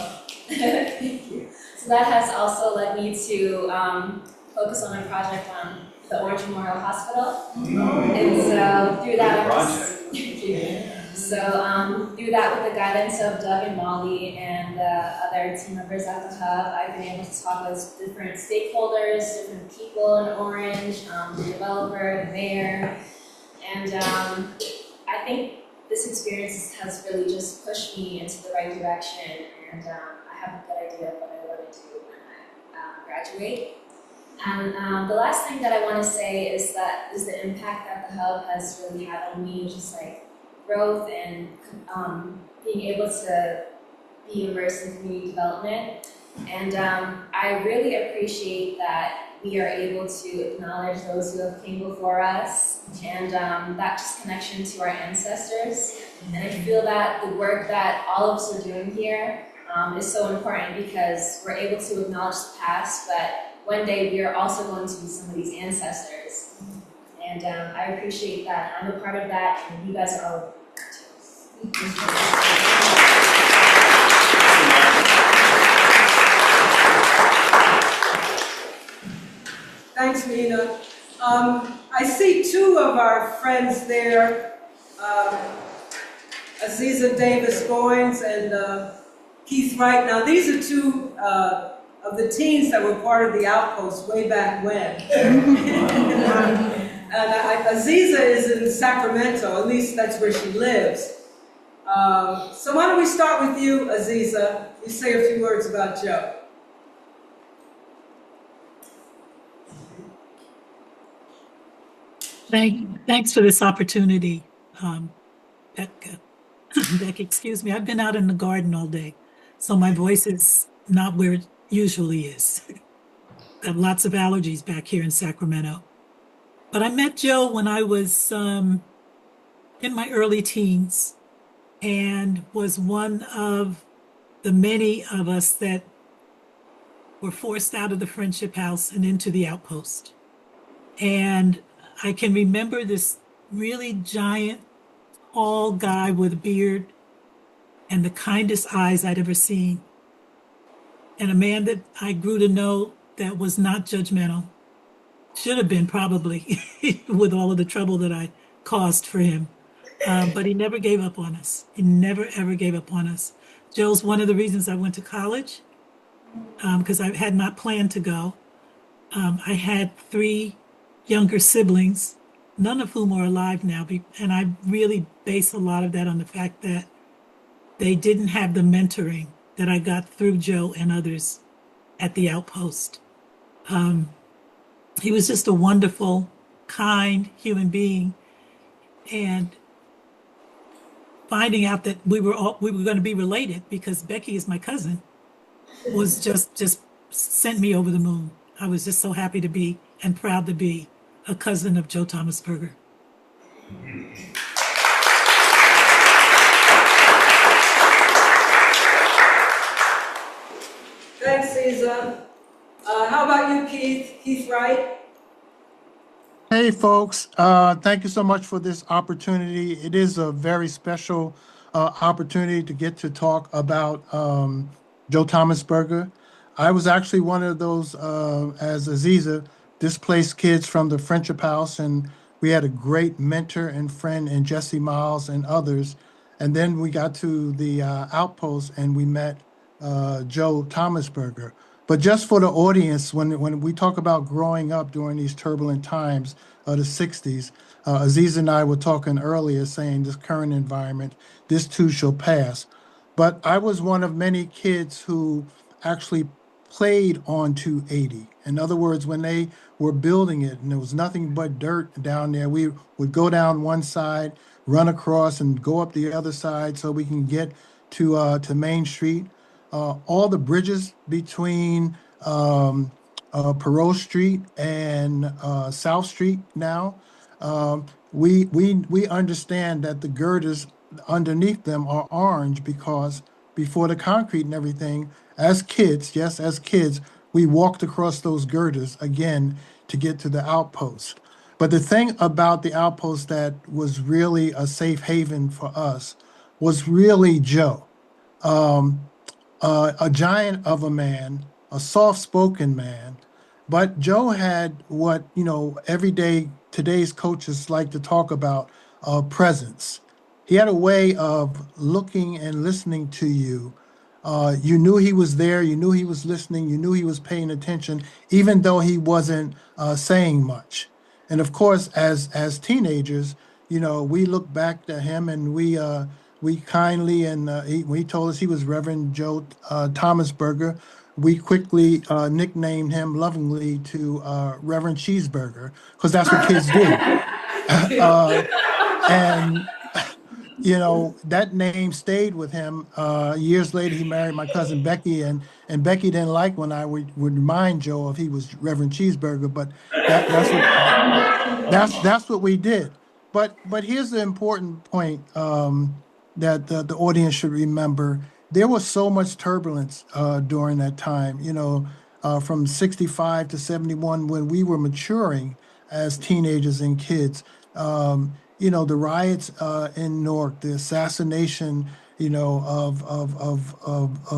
so that has also led me to focus on a project on the Orange Memorial Hospital. And so through that, through that, with the guidance of Doug and Molly and other team members at the hub, I've been able to talk with different stakeholders, different people in Orange, the developer, the mayor, and I think this experience has really just pushed me into the right direction, and I have a good idea of what I want to do when I graduate. And the last thing that I want to say is the impact that the hub has really had on me, just like growth and being able to be immersed in community development. And I really appreciate that we are able to acknowledge those who have came before us, and that just connection to our ancestors. And I feel that the work that all of us are doing here is so important, because we're able to acknowledge the past, but one day we are also going to be some of these ancestors. And I appreciate that I'm a part of that, and you guys are all too. Thanks, Nina. I see two of our friends there, Aziza Davis-Goins and Keith Wright. Now, these are two of the teens that were part of the Outpost way back when. And Aziza is in Sacramento, at least that's where she lives. So why don't we start with you, Aziza? You say a few words about Joe. Thanks for this opportunity, Becky, excuse me. I've been out in the garden all day, so my voice is not where it usually is. I have lots of allergies back here in Sacramento. But I met Joe when I was in my early teens, and was one of the many of us that were forced out of the Friendship House and into the Outpost. And I can remember this really giant, tall guy with a beard and the kindest eyes I'd ever seen. And a man that I grew to know that was not judgmental. Should have been, probably, with all of the trouble that I caused for him. But he never gave up on us. He never, ever gave up on us. Joe's one of the reasons I went to college, because I had not planned to go. I had 3 younger siblings, none of whom are alive now, and I really base a lot of that on the fact that they didn't have the mentoring that I got through Joe and others at the Outpost. He was just a wonderful, kind human being, and finding out that we were going to be related, because Becky is my cousin, was just sent me over the moon. I was just so happy to be and proud to be a cousin of Joe Thomasberger. Thanks, Aziza. How about you, Keith? Keith Wright? Hey, folks. Thank you so much for this opportunity. It is a very special opportunity to get to talk about Joe Thomasberger. I was actually one of those, as Aziza, displaced kids from the Friendship House, and we had a great mentor and friend in Jesse Miles and others. And then we got to the Outpost, and we met Joe Thomasberger. But just for the audience, when we talk about growing up during these turbulent times of the 60s, Aziz and I were talking earlier saying this current environment, this too shall pass. But I was one of many kids who actually played on 280. In other words, when they were building it and there was nothing but dirt down there, we would go down one side, run across and go up the other side so we can get to Main Street. All the bridges between Perot Street and South Street now, we understand that the girders underneath them are orange because before the concrete and everything, as kids, yes, as kids, we walked across those girders again to get to the outpost. But the thing about the outpost that was really a safe haven for us was really Joe. Um, a giant of a man, a soft-spoken man, but Joe had what, every day today's coaches like to talk about, presence. He had a way of looking and listening to you. You knew he was there, you knew he was listening, you knew he was paying attention, even though he wasn't saying much. And of course, as teenagers, we look back at him and we kindly, and when he told us he was Reverend Joe Thomasberger, we quickly nicknamed him lovingly to Reverend Cheeseburger, because that's what kids do. And that name stayed with him. Years later, he married my cousin Becky, and Becky didn't like when I would remind Joe if he was Reverend Cheeseburger, but that's what we did. But here's the important point that the audience should remember. There was so much turbulence during that time. From 65 to 71, when we were maturing as teenagers and kids. The riots in Newark, the assassination, of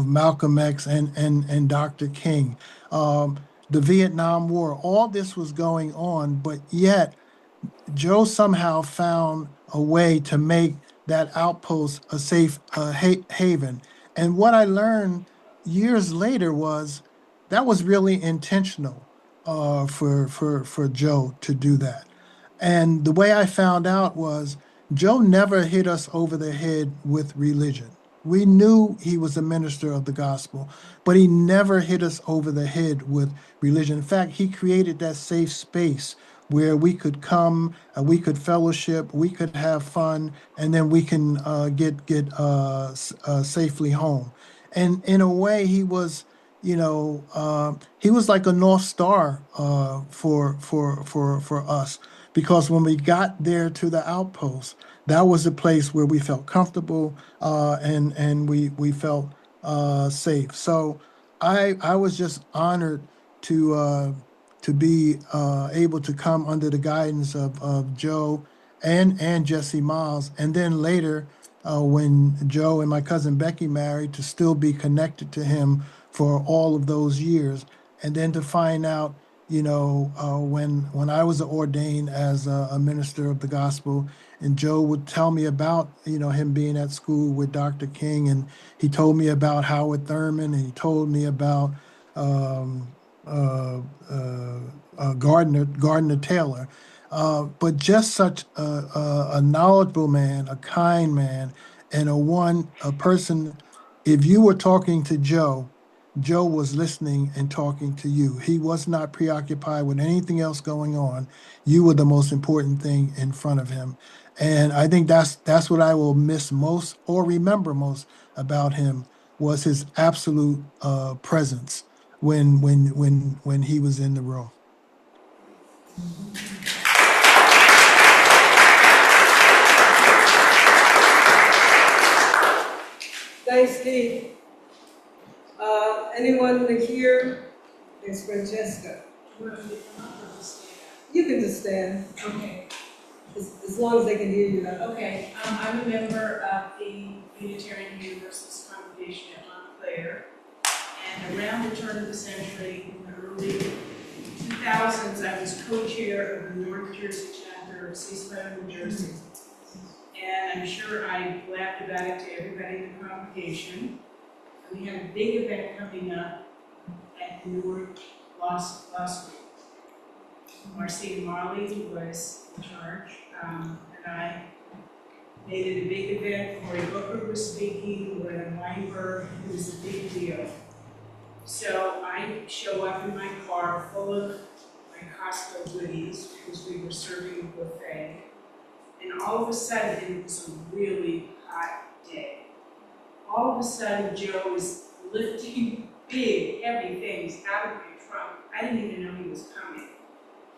Malcolm X and Dr. King, the Vietnam War, all this was going on, but yet Joe somehow found a way to make that outpost a safe haven. And what I learned years later was that was really intentional for Joe to do that. And the way I found out was Joe never hit us over the head with religion. We knew he was a minister of the gospel, but he never hit us over the head with religion. In fact, he created that safe space where we could come, we could fellowship, we could have fun, and then we can get safely home. And in a way, he was, he was like a North Star for us. Because when we got there to the outpost, that was a place where we felt comfortable and we felt safe. So I was just honored to be able to come under the guidance of Joe and Jesse Miles, and then later when Joe and my cousin Becky married, to still be connected to him for all of those years, and then to find out. When I was ordained as a minister of the gospel, and Joe would tell me about, him being at school with Dr. King, and he told me about Howard Thurman, and he told me about Gardner Taylor, but just such a knowledgeable man, a kind man, and a person. If you were talking to Joe was listening and talking to you. He was not preoccupied with anything else going on. You were the most important thing in front of him. And I think that's what I will miss most or remember most about him, was his absolute presence when he was in the room. Thanks, Keith. Anyone here? There's Francesca. You can just stand. Okay. As long as they can hear you. Okay, I'm a member of the Unitarian Universalist congregation at Montclair, and around the turn of the century, in the early 2000s, I was co-chair of the North Jersey chapter of Ceasefire, New Jersey. And I'm sure I blabbed about it to everybody in the congregation. We had a big event coming up at Newark last week. Marcia Marley was in charge, and I made it a big event. Cory Booker was speaking, Loretta Weinberg. It was a big deal. So I show up in my car full of my Costco goodies because we were serving a buffet. And all of a sudden, it was a really hot day. All of a sudden, Joe is lifting big, heavy things out of my trunk. I didn't even know he was coming.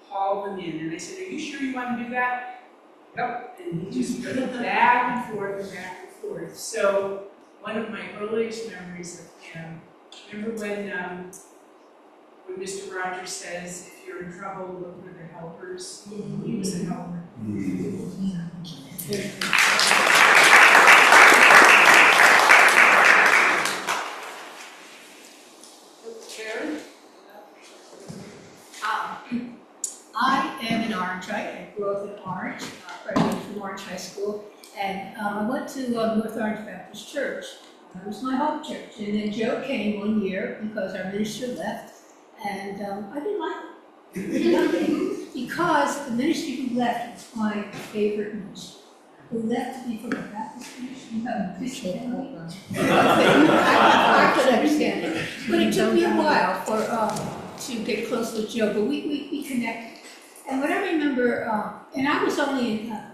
Hauled them in. And I said, "Are you sure you want to do that?" Yep, and he just went back and forth and back and forth. So one of my earliest memories of him, remember when Mr. Rogers says, if you're in trouble, look for the helpers? He was a helper. Karen? I am in Orange. I grew up in Orange, graduated from Orange High School, and I went to North Orange Baptist Church. That was my home church. And then Joe came one year because our minister left, and I didn't like him. Because the minister who left was my favorite minister. Who left to be from a Baptist ministry, I could understand it. But it took me a while to get close with Joe, but we connected. And what I remember, and I was I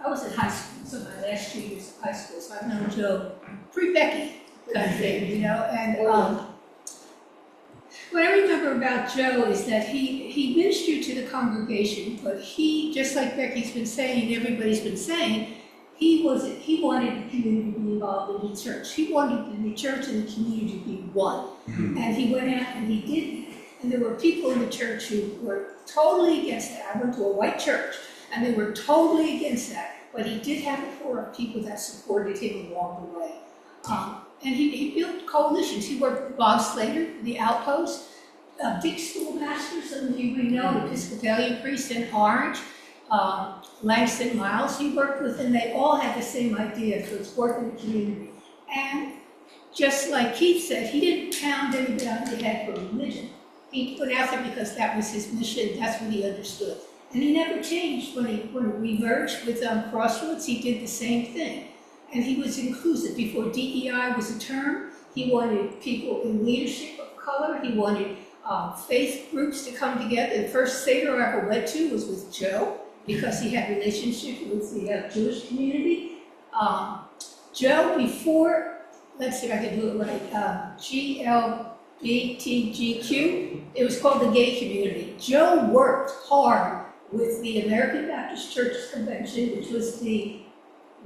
was in high school, so my last 2 years of high school, so I've known Joe pre-Becky kind of thing, you know, and what I remember about Joe is that he ministered to the congregation, but he, just like Becky's been saying, everybody's been saying, he wanted the community to be involved in the church. He wanted the church and the community to be one. And he went out and he did that. And there were people in the church who were totally against that. I went to a white church, and they were totally against that. But he did have a core of people that supported him along the way. And he built coalitions. He worked with Bob Slater, the Outpost, Dick Schoolmaster, some of you may know, the Episcopalian priest in Orange, Langston Miles he worked with, and they all had the same idea, so it's work in the community. And just like Keith said, he didn't pound anybody on the head for religion. He put out there because that was his mission, that's what he understood. And he never changed. When we merged with Crossroads, he did the same thing. And he was inclusive. Before DEI was a term, he wanted people in leadership of color, he wanted faith groups to come together. The first Seder I ever went to was with Joe, because he had relationship with the Jewish community. Joe, before, let's see if I can do it right, GLBTGQ, it was called the gay community. Joe worked hard with the American Baptist Churches Convention, which was the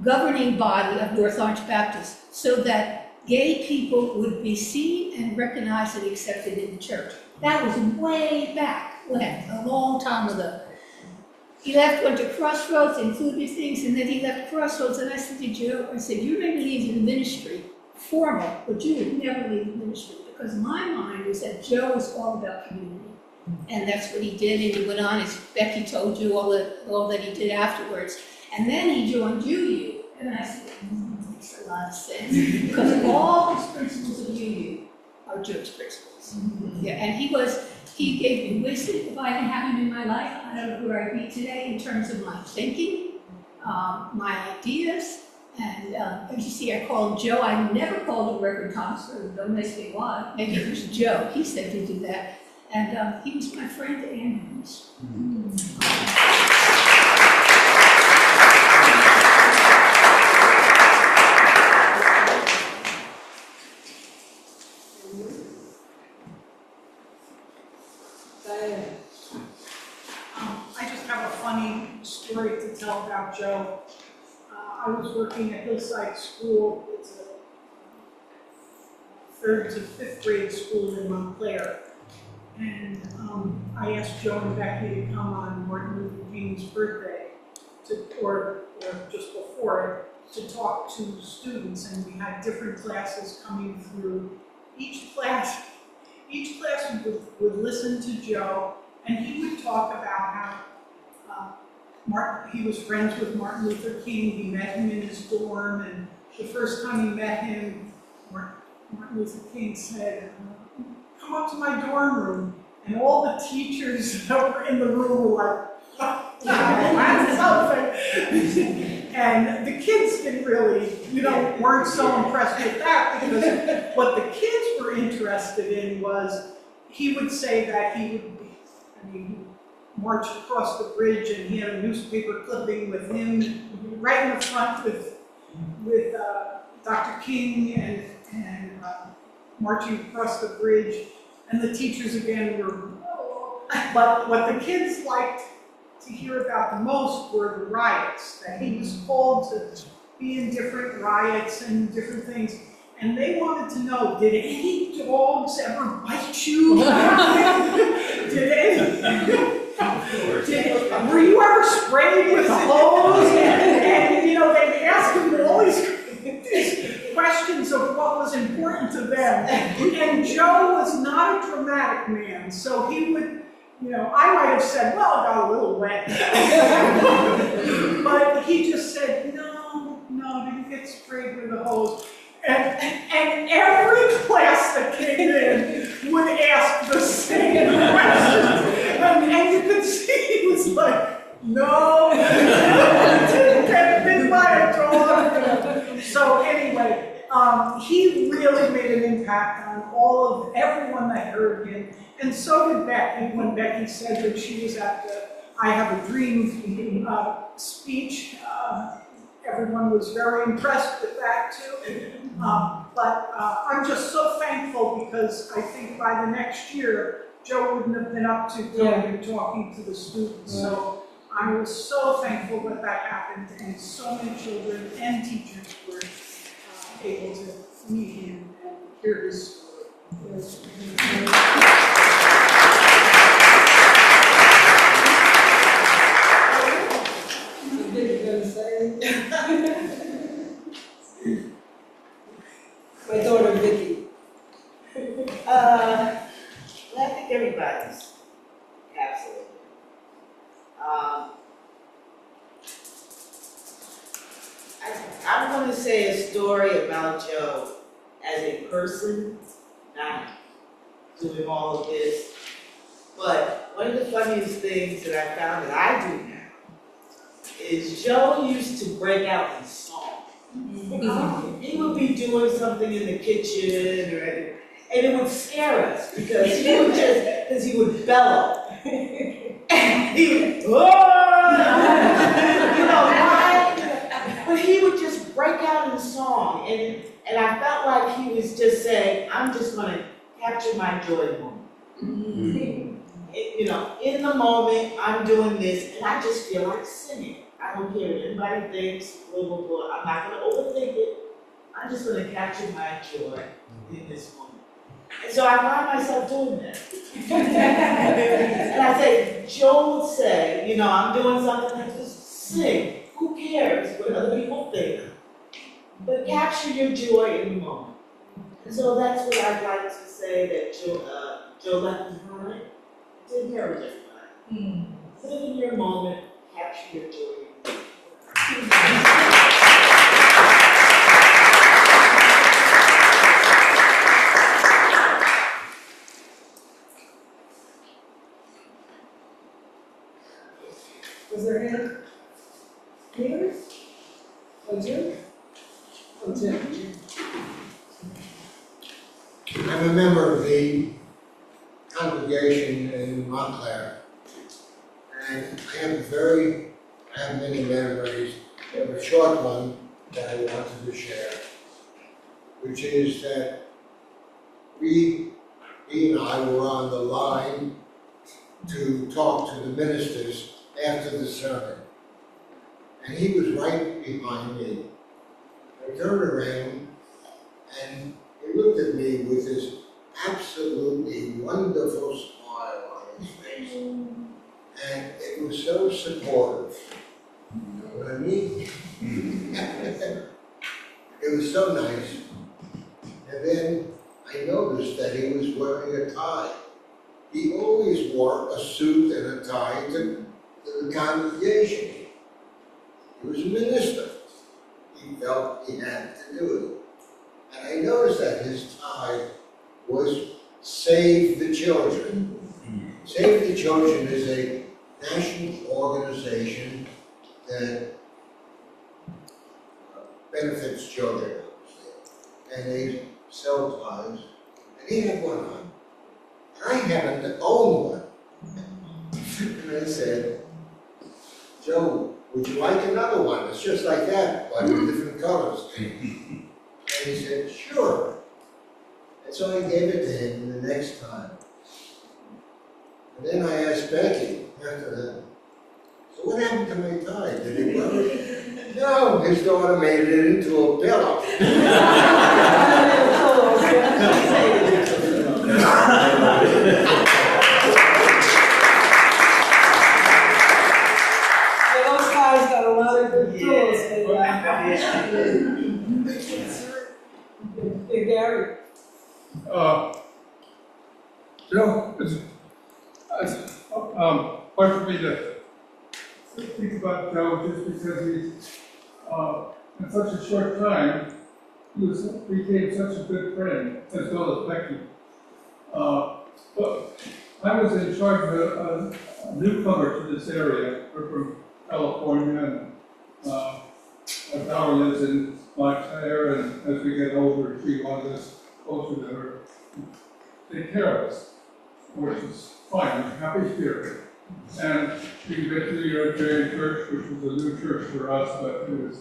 governing body of North Orange Baptist, so that gay people would be seen and recognized and accepted in the church. That was way back when, a long time ago. He left, went to Crossroads, included things, and then he left Crossroads, and I said to Joe, I said, you may leave the ministry formal, but you would never leave the ministry, because my mind was that Joe was all about community. And that's what he did, and he went on, as Becky told you, all that he did afterwards. And then he joined UU, and I said, makes a lot of sense, because all his principles of UU are Joe's principles. Yeah, and he gave me wisdom. If I didn't have him in my life, I don't know where I'd be today in terms of my thinking, my ideas, and as you see, I call him Joe. I never called him Reverend Thomasberger, don't ask me why. Maybe it was Joe, he said to do that. And he was my friend and his. I just have a funny story to tell about Joe. I was working at Hillside School. It's a 3rd to 5th grade school in Montclair. And I asked Joe and Becky to come on Martin Luther King's birthday, or just before it, to talk to students. And we had different classes coming through. Each class would listen to Joe, and he would talk about how he was friends with Martin Luther King. He met him in his dorm, and the first time he met him, Martin Luther King said, come up to my dorm room. And all the teachers that were in the room were like, that's something. And the kids didn't really, weren't so impressed with that, because what the kids were interested in was, he would say that he marched across the bridge and he had a newspaper clipping with him right in the front with Dr. King and marching across the bridge. And the teachers again were, but what the kids liked to hear about the most were the riots, that he was called to be in different riots and different things. And they wanted to know, did any dogs ever bite you? Were you ever sprayed with a hose? And you know, they asked him all these questions of what was important to them. And Joe was not a dramatic man, so he would, you know, I might have said, well, it got a little wet. But he just said, no, didn't get sprayed with a hose. And every class that came in would ask the same question. And you could see he was like, no, didn't get bit by a dog. So anyway, he really made an impact on everyone that heard him. And so did Becky, when Becky said that she was at the I Have a Dream speech. Everyone was very impressed with that too. But I'm just so thankful because I think by the next year, Joe wouldn't have been up to going and talking to the students. So I was so thankful that that happened, and so many children and teachers were able to meet him and hear his story. My daughter Vicky. I think everybody's absolutely. I'm going to say a story about Joe as a person, not doing all of this. But one of the funniest things that I found that I do now is Joe used to break out in song. He would be doing something in the kitchen, and it would scare us because he would bellow. He would, oh! You know why? But he would just break out in song, and I felt like he was just saying, I'm just going to capture my joy moment. You know, in the moment, I'm doing this, and I just feel like singing. I don't care what anybody thinks, blah, blah, blah. I'm not going to overthink it. I'm just going to capture my joy in this moment. And so I find myself doing that. And I say, Joe would say, you know, I'm doing something, I just sing. Who cares what other people think? But capture your joy in the moment. And so that's what I'd like to say that Joe left behind, to encourage everybody. Live in your moment, capture your joy. Was there a hand? Peter? Oh, Jim? Oh, Jim. I'm a member of the congregation in Montclair, and I have many memories. I have a short one that I wanted to share, which is that he and I were on the line to talk to the ministers after the sermon, and he was right behind me. I turned around and he looked at me with this absolutely wonderful smile on his face, and it was so supportive. You know what I mean? It was so nice. And then I noticed that he was wearing a tie. He always wore a suit and a tie to the congregation. He was a minister. He felt he had to do it. And I noticed that his tie was Save the Children. Save the Children is a national organization that benefits children, and they sell ties. And he had one on. And I happened to own one. And I said, Joe, would you like another one? It's just like that, but in different colors. And he said, sure. And so I gave it to him the next time. And then I asked Becky after that, did he work? No, his daughter made it into a pillow. Those guys got a lot of good tools. Hey, Gary. Joe, it's hard for me to think about Joe just because he's, in such a short time, became such a good friend, as well as Becky. But I was in charge of a newcomer to this area. We're from California, and my daughter lives in Montclair, and as we get older, she wants us closer to her to take care of us, which is fine, I'm happy spirit. And we went to the Unitarian Church, which was a new church for us, but it was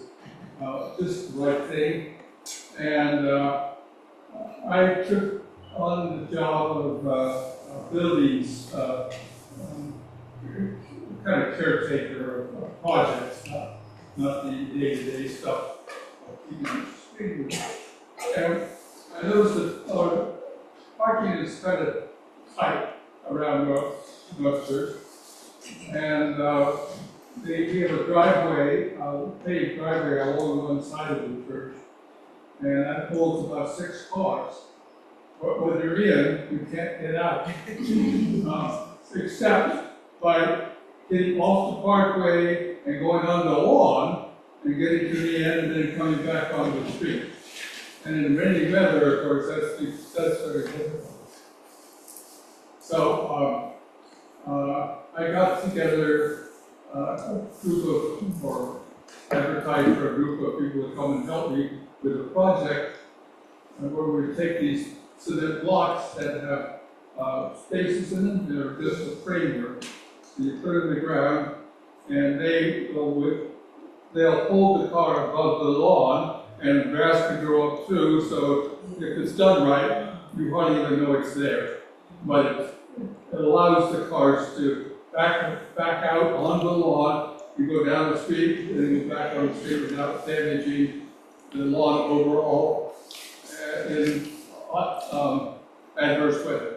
just the right thing. And I took on the job of buildings, kind of caretaker of projects, not the day-to-day stuff. And I noticed that our parking is kind of tight around North Church. And we have a driveway, paved driveway along one side of the church. And that holds about 6 cars. But when you're in, you can't get out. Except by getting off the parkway and going on the lawn and getting to the end and then coming back onto the street. And in rainy weather, of course, that's very difficult. So I got together a group of, or advertised for a group of people to come and help me with a project where we would take these, so they're blocks that have spaces in them, they're just a framework. So you put it in the ground, and they'll hold the car above the lawn, and grass can grow up too, so if it's done right, you hardly even know it's there. But it allows the cars to back out on the lawn, you go down the street, and then go back on the street without damaging the lawn overall in adverse weather.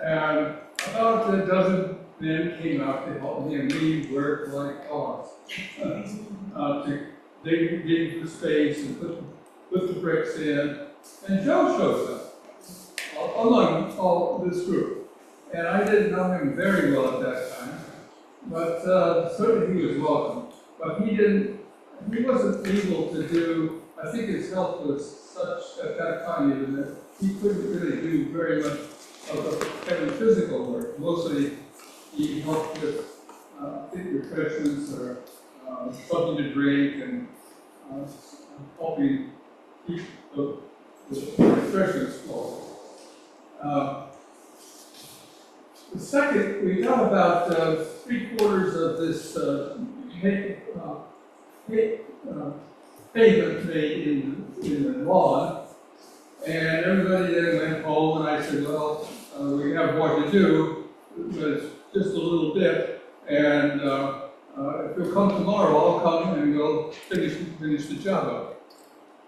And about a dozen men came out to help me, and we worked like dogs to dig the space and put the bricks in. And Joe shows up among all this group. And I didn't know him very well at that time, but certainly he was welcome. But he wasn't able to do, I think his health was such at that time even that he couldn't really do very much of the kind of physical work. Mostly he helped with, I think, refreshments or something to drink and helping keep the refreshments flowing. The second, we got about 3/4 of this pavement made in the lawn, and everybody then went home, and I said, well, we have more to do, but it's just a little bit, and if you'll come tomorrow, I'll come and we'll finish the job up.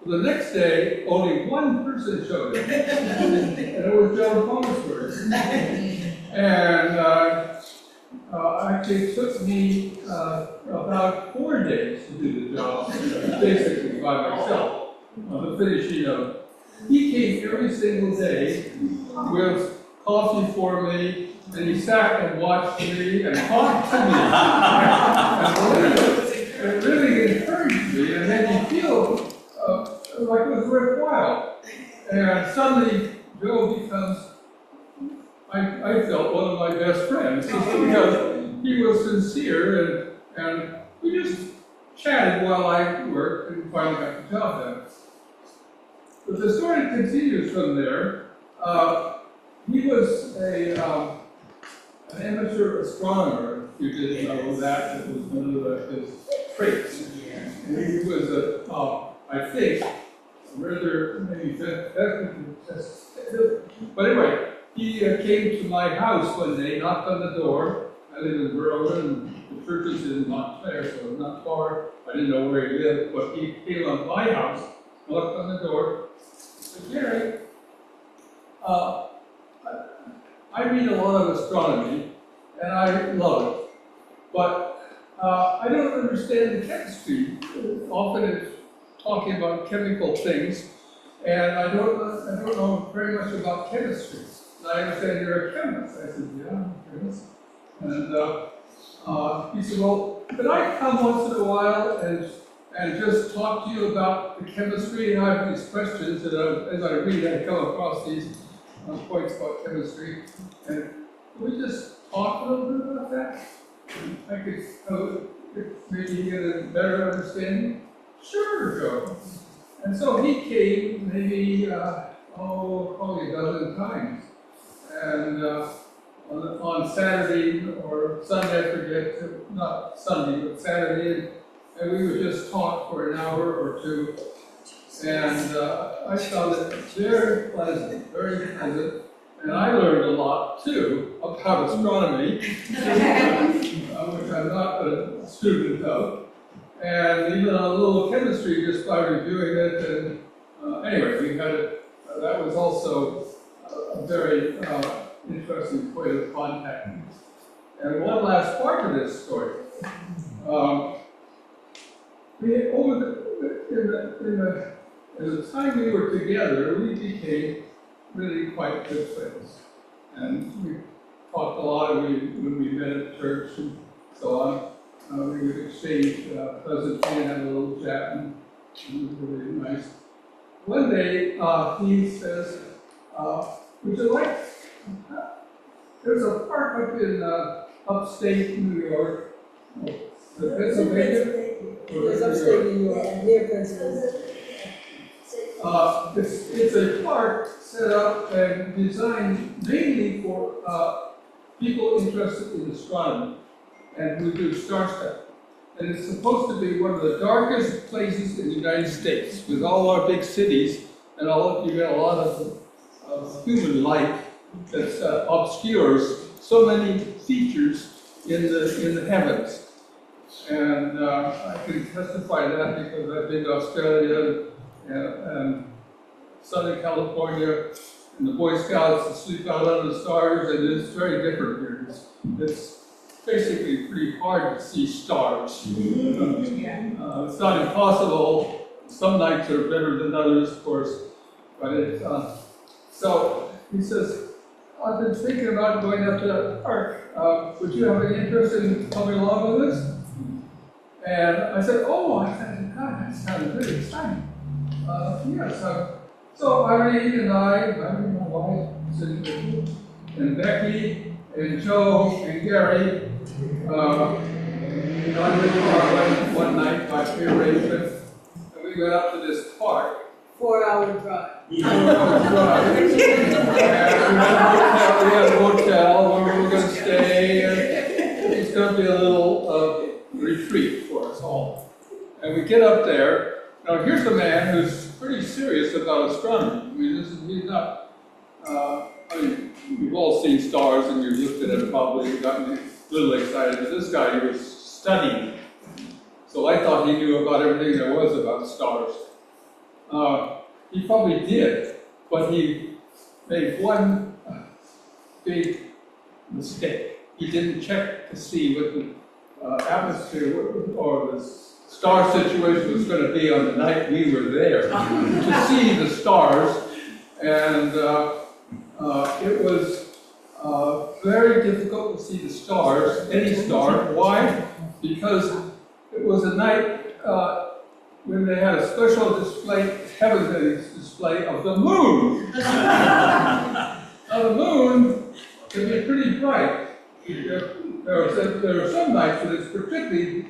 Well, the next day, only one person showed up, and it was Joe Thomasberger. And actually it took me about 4 days to do the job, basically by myself, the finishing of. He came every single day with coffee for me, and he sat and watched me and talked to me. And it really encouraged me, and made me feel like it was worthwhile. And suddenly, Joe becomes, I felt, one of my best friends, because he was sincere, and we just chatted while I worked and finally got the job done. But the story continues from there. He was an amateur astronomer, if you didn't know that. It was one of his traits. And he was, I think, rather maybe but anyway, he came to my house one day, knocked on the door, I live in Berlin, the church is in Montclair, so it's not far. I didn't know where he lived, but he came on my house, knocked on the door, said, Gary, I read a lot of astronomy, and I love it, but I don't understand the chemistry. Often it's talking about chemical things, and I don't know very much about chemistry. And I understand you're a chemist. I said, yeah, I'm a chemist. And he said, well, could I come once in a while and just talk to you about the chemistry? And I have these questions, and as I read, I come across these points about chemistry. And could we just talk a little bit about that? I could maybe get a better understanding? Sure, Joe. And so he came maybe, probably a dozen times. And on Saturday or Sunday, I forget, not Sunday, but Saturday, and we would just talk for an hour or two. And I found it very pleasant, very pleasant. And I learned a lot, too, about astronomy, which I'm not a student of. And even a little chemistry just by reviewing it. And anyway, we had it. That was also a very interesting point of contact. And one last part of this story. In the time we were together, we became really quite good friends. And we talked a lot when we met at church and so on. We would exchange pleasantry and have a little chat, and it was really nice. One day, he says, would you like, there's a park up in upstate New York, Pennsylvania? It's upstate New York, near Pennsylvania. It's a park set up and designed mainly for people interested in astronomy and who do star study. And it's supposed to be one of the darkest places in the United States, with all our big cities, and you get a lot of human life that obscures so many features in the heavens. And I can testify to that because I've been to Australia and Southern California, and the Boy Scouts sleep out under the stars, and it's very different here. It's basically pretty hard to see stars. It's not impossible. Some nights are better than others, of course. But it's, so he says, I've been thinking about going up to that park. Would you have any interest in coming along with us? And I said, oh, I said, God, that sounds really exciting. Yes. So Irene and I, my wife, and Becky, and Joe, and Gary, got in the car one night by arrangement, and we went up to this park. 4-hour drive. And we had a hotel where we were going to stay, and it's going to be a little retreat for us all. And we get up there. Now here's a man who's pretty serious about astronomy. I mean, he's not. We've all seen stars, and you've looked at it probably and gotten a little excited. But this guy, he was studying. So I thought he knew about everything there was about stars. He probably did, but he made one big mistake. He didn't check to see what the atmosphere or the star situation was going to be on the night we were there to see the stars. And it was very difficult to see the stars, any star. Why? Because it was a night when they had a special display, heavenly display of the moon. Now the moon can be pretty bright. There are some nights when it's particularly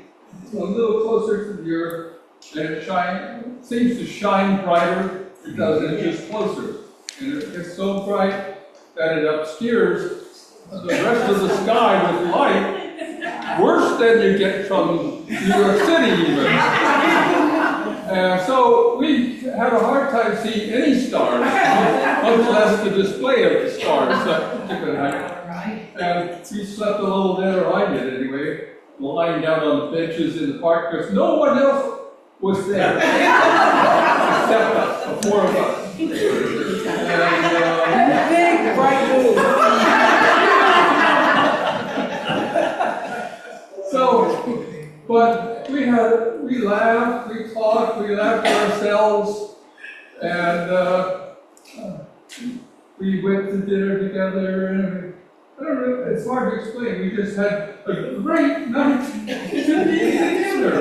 a little closer to the earth, and it seems to shine brighter because it's just closer. And it gets so bright that it obscures the rest of the sky with light, worse than you get from New York City even. So we had a hard time seeing any stars, much less the display of the stars that particular night. And we slept a little better, I did anyway, lying down on the benches in the park because no one else was there. Except us, the four of us. And big bright moon. So, but we laughed, we talked, we laughed at ourselves, and we went to dinner together, and I don't know, it's hard to explain, we just had a great night together.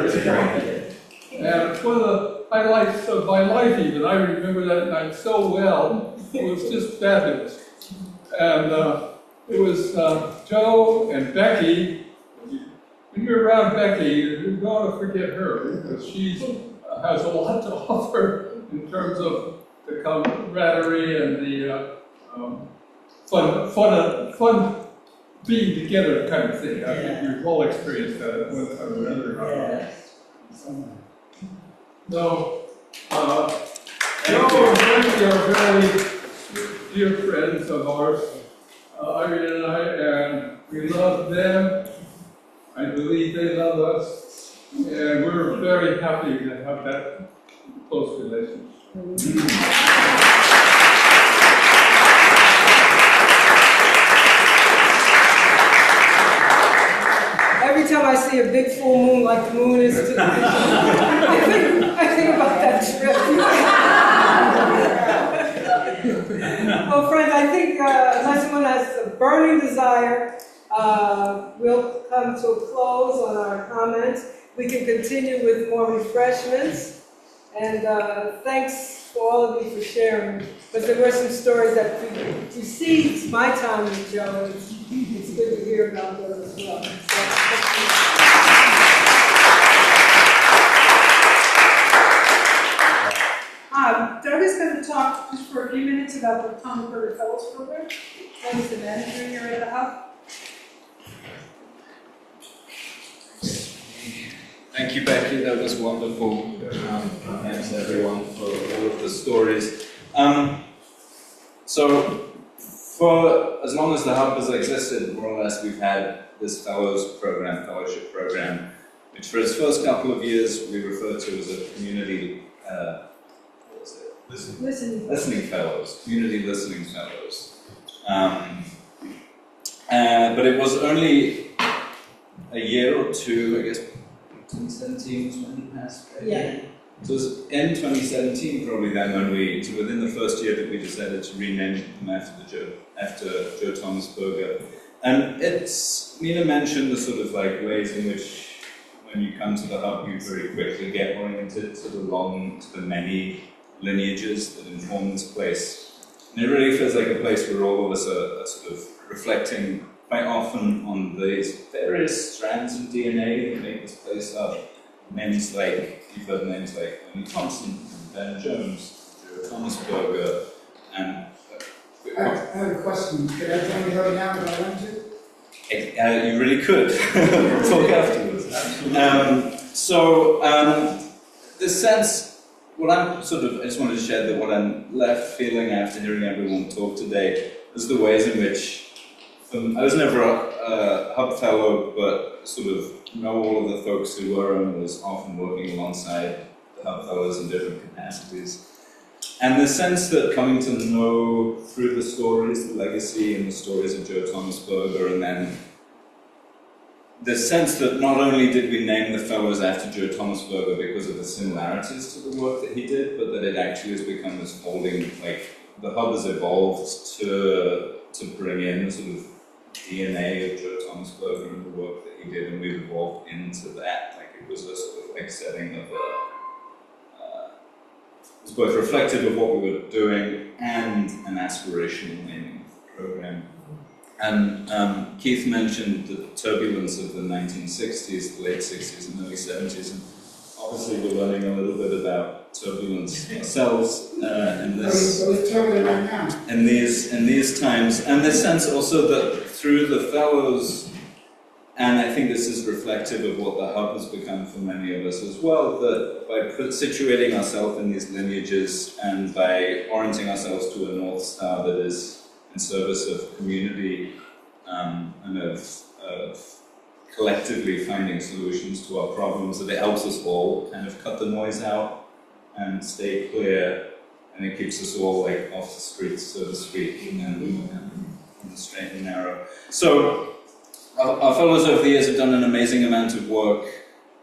And it's one of the highlights of my life even, I remember that night so well, it was just fabulous. And it was Joe and Becky. When you're around Becky, you don't want to forget her because she has a lot to offer in terms of the camaraderie and the fun being together kind of thing. I think you've all experienced that at one time or another. So, Joe and Becky are very dear friends of ours, Irene and I, and we love them. I believe they love us, and we're very happy to have that close relationship. Every time I see a big full moon like the moon is today, I think about that trip. Well, friends, I think unless someone has a burning desire, we'll come to a close on our comments. We can continue with more refreshments. And thanks to all of you for sharing. But there were some stories that precede my time with Joe. It's good to hear about those as well. Doug is going to talk just for a few minutes about the Thomasberger Fellows Program. He's the manager here at the Hub. Thank you, Becky. That was wonderful. Thanks, everyone, for all of the stories. So, for as long as the Hub has existed, more or less, we've had this fellowship program, which for its first couple of years we referred to as a community listening fellows, community listening fellows. But it was only a year or two, I guess. 2017 was when he passed, right? Yeah. So it was in 2017 probably then when so within the first year that we decided to rename him after Joe Thomasberger. And Nina mentioned the sort of like ways in which when you come to the Hub you very quickly get oriented to the many lineages that inform this place. And it really feels like a place where all of us are sort of reflecting quite often on these various strands of DNA that make this place up. Names like, you've heard names like Ernie Thompson, Ben Jones, Joe Thomasberger, and... I have a question. Could I tell you right now what I went to? You really could. We'll talk afterwards. The sense, I just wanted to share that what I'm left feeling after hearing everyone talk today is the ways in which I was never a Hub Fellow, but sort of know all of the folks who were and was often working alongside the Hub Fellows in different capacities. And the sense that coming to know through the stories, the legacy and the stories of Joe Thomasberger, and then the sense that not only did we name the fellows after Joe Thomasberger because of the similarities to the work that he did, but that it actually has become this folding, like the Hub has evolved to bring in the sort of DNA of Joe Thomasberger and the work that he did, and we've evolved into that. Like it was a sort of like setting of it was both reflective of what we were doing and an aspirational naming of the program. And Keith mentioned the turbulence of the 1960s, the late 60s and early 70s, and obviously we're learning a little bit about turbulence ourselves in these times, and this sense also that through the fellows, and I think this is reflective of what the Hub has become for many of us as well, that by situating ourselves in these lineages and by orienting ourselves to a North Star that is in service of community, and of collectively finding solutions to our problems, that it helps us all kind of cut the noise out and stay clear, and it keeps us all like off the streets, so to speak, and in the straight and narrow. So our fellows over the years have done an amazing amount of work.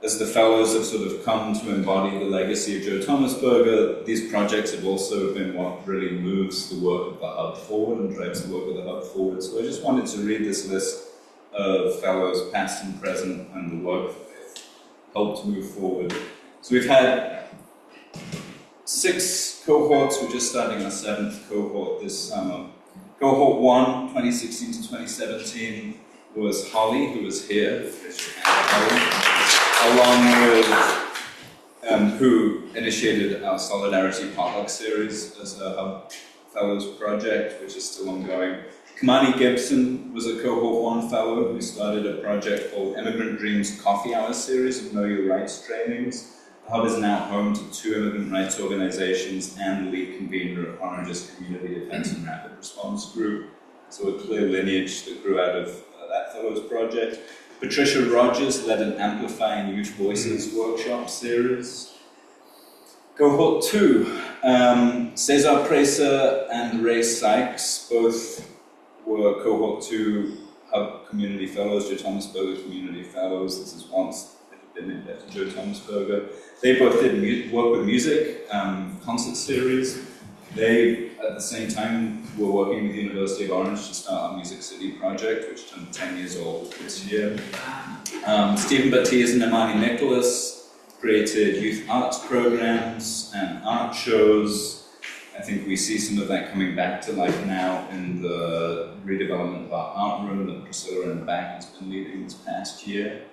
As the fellows have sort of come to embody the legacy of Joe Thomasberger, these projects have also been what really moves the work of the Hub forward and drives the work of the Hub forward. So I just wanted to read this list of fellows, past and present, and the work that they've helped move forward. So we've had 6 cohorts. We're just starting our 7th cohort this summer. Cohort 1, 2016 to 2017, was Holly, who was here, along with who initiated our Solidarity Potluck series as a Hub Fellows project, which is still ongoing. Kamani Gibson was a Cohort 1 fellow who started a project called Immigrant Dreams Coffee Hour series of Know Your Rights trainings. The Hub is now home to 2 immigrant rights organizations and the lead convener of Orange's Community Defense and Rapid Response Group. So a clear lineage that grew out of that fellows project. Patricia Rogers led an Amplifying Youth Voices workshop series. Cohort 2, Cesar Presa and Ray Sykes, both were Cohort 2 Hub Community Fellows, Joe Thomasberger Community Fellows. This is once it had been named after Joe Thomasberger. They both did work with music, concert series. They, at the same time, were working with the University of Orange to start our Music City project, which turned 10 years old this year. Stephen Baptiste and Imani Nicholas created youth arts programs and art shows. I think we see some of that coming back to life now in the redevelopment of our art room that Priscilla in the back has been leading this past year.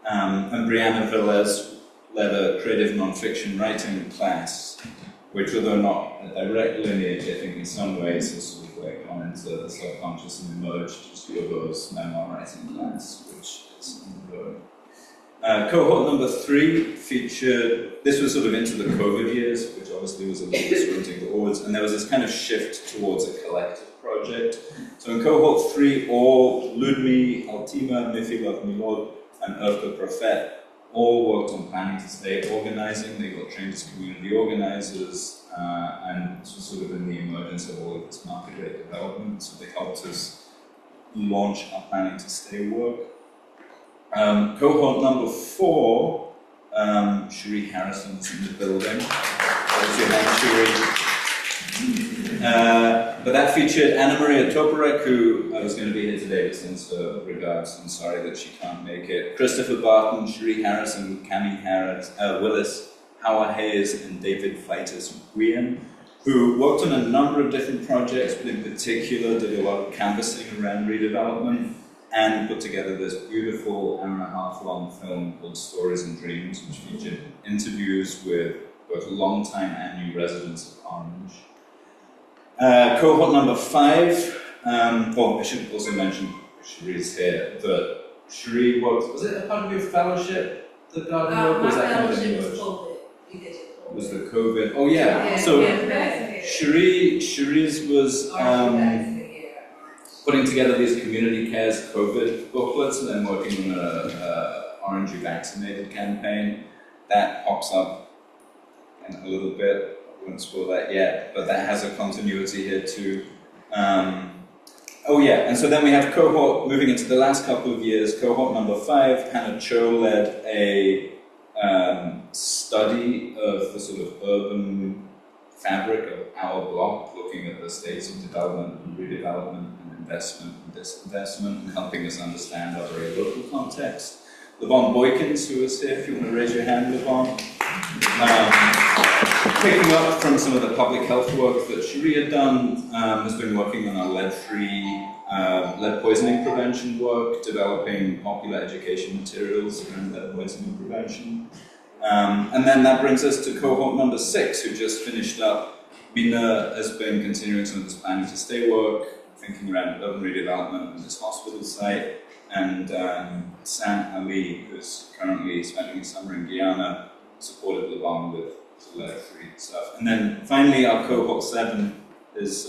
And Brianna Velez led a creative nonfiction writing class, which, although not a direct lineage, I think in some ways has sort of like gone into the subconscious and emerged as Yogo's memoir writing class, which is ongoing. Cohort number 3 featured, this was sort of into the COVID years, which obviously was a little disrupting the odds, and there was this kind of shift towards a collective project. So in cohort 3, all Ludmi, Altima, Mifilov Milod, and Erka Prophet all worked on planning to stay organizing. They got trained as community organizers, and this was sort of in the emergence of all of this market rate development, so they helped us launch our planning to stay work. Cohort number 4, Cherie Harrison is in the building. There's your name, Cherie. But that featured Anna Maria Toporek, who was going to be here today, but sends her regards. I'm sorry that she can't make it. Christopher Barton, Cherie Harrison, Cami Harris, Willis, Howard Hayes, and David Fleitas Nguyen, who worked on a number of different projects, but in particular did a lot of canvassing around redevelopment, and put together this beautiful hour-and-a-half-long film called Stories and Dreams, which featured interviews with both long-time and new residents of Orange. Cohort number 5, I should also mention Cherie's here, but Cherie worked, was it a part of your fellowship that got work? Was that kind of fellowship was COVID, because of COVID. Was the COVID? Oh yeah, so Cherie's was putting together these community cares COVID booklets and then working on a Orange You Vaccinated campaign. That pops up in a little bit. I won't spoil that yet, but that has a continuity here too. And so then we have cohort, moving into the last couple of years, cohort number 5, Hannah Cho led a study of the sort of urban fabric of our block, looking at the states of development and redevelopment and investment and disinvestment, and helping us understand our very local context. Levon Boykins, who is here, if you want to raise your hand, Levon. Picking up from some of the public health work that Cherie had done, has been working on our lead-free, lead poisoning prevention work, developing popular education materials around lead poisoning prevention. And then that brings us to cohort number 6, who just finished up. Mina has been continuing some of this planning to stay work, thinking around urban redevelopment and this hospital site. And Sam Ali, who's currently spending his summer in Guyana, supported Levon with lead-free stuff. And then finally, our cohort 7 is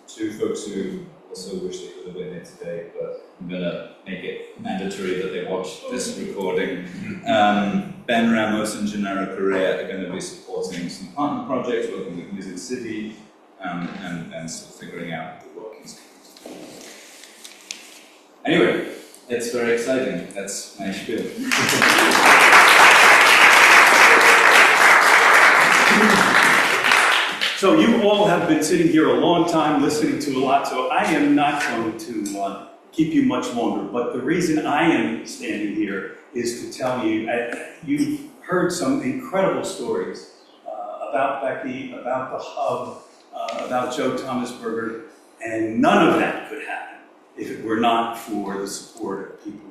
2 folks who also wish they could have been here today, but I'm going to make it mandatory that they watch this recording. Ben Ramos and Gennaro Correa are going to be supporting some partner projects, working with Music City, and still figuring out the workings. Anyway, it's very exciting. That's my spiel. So you all have been sitting here a long time listening to a lot, so I am not going to keep you much longer. But the reason I am standing here is to tell you, you've heard some incredible stories about Becky, about the Hub, about Joe Thomasberger, and none of that could happen if it were not for the support of people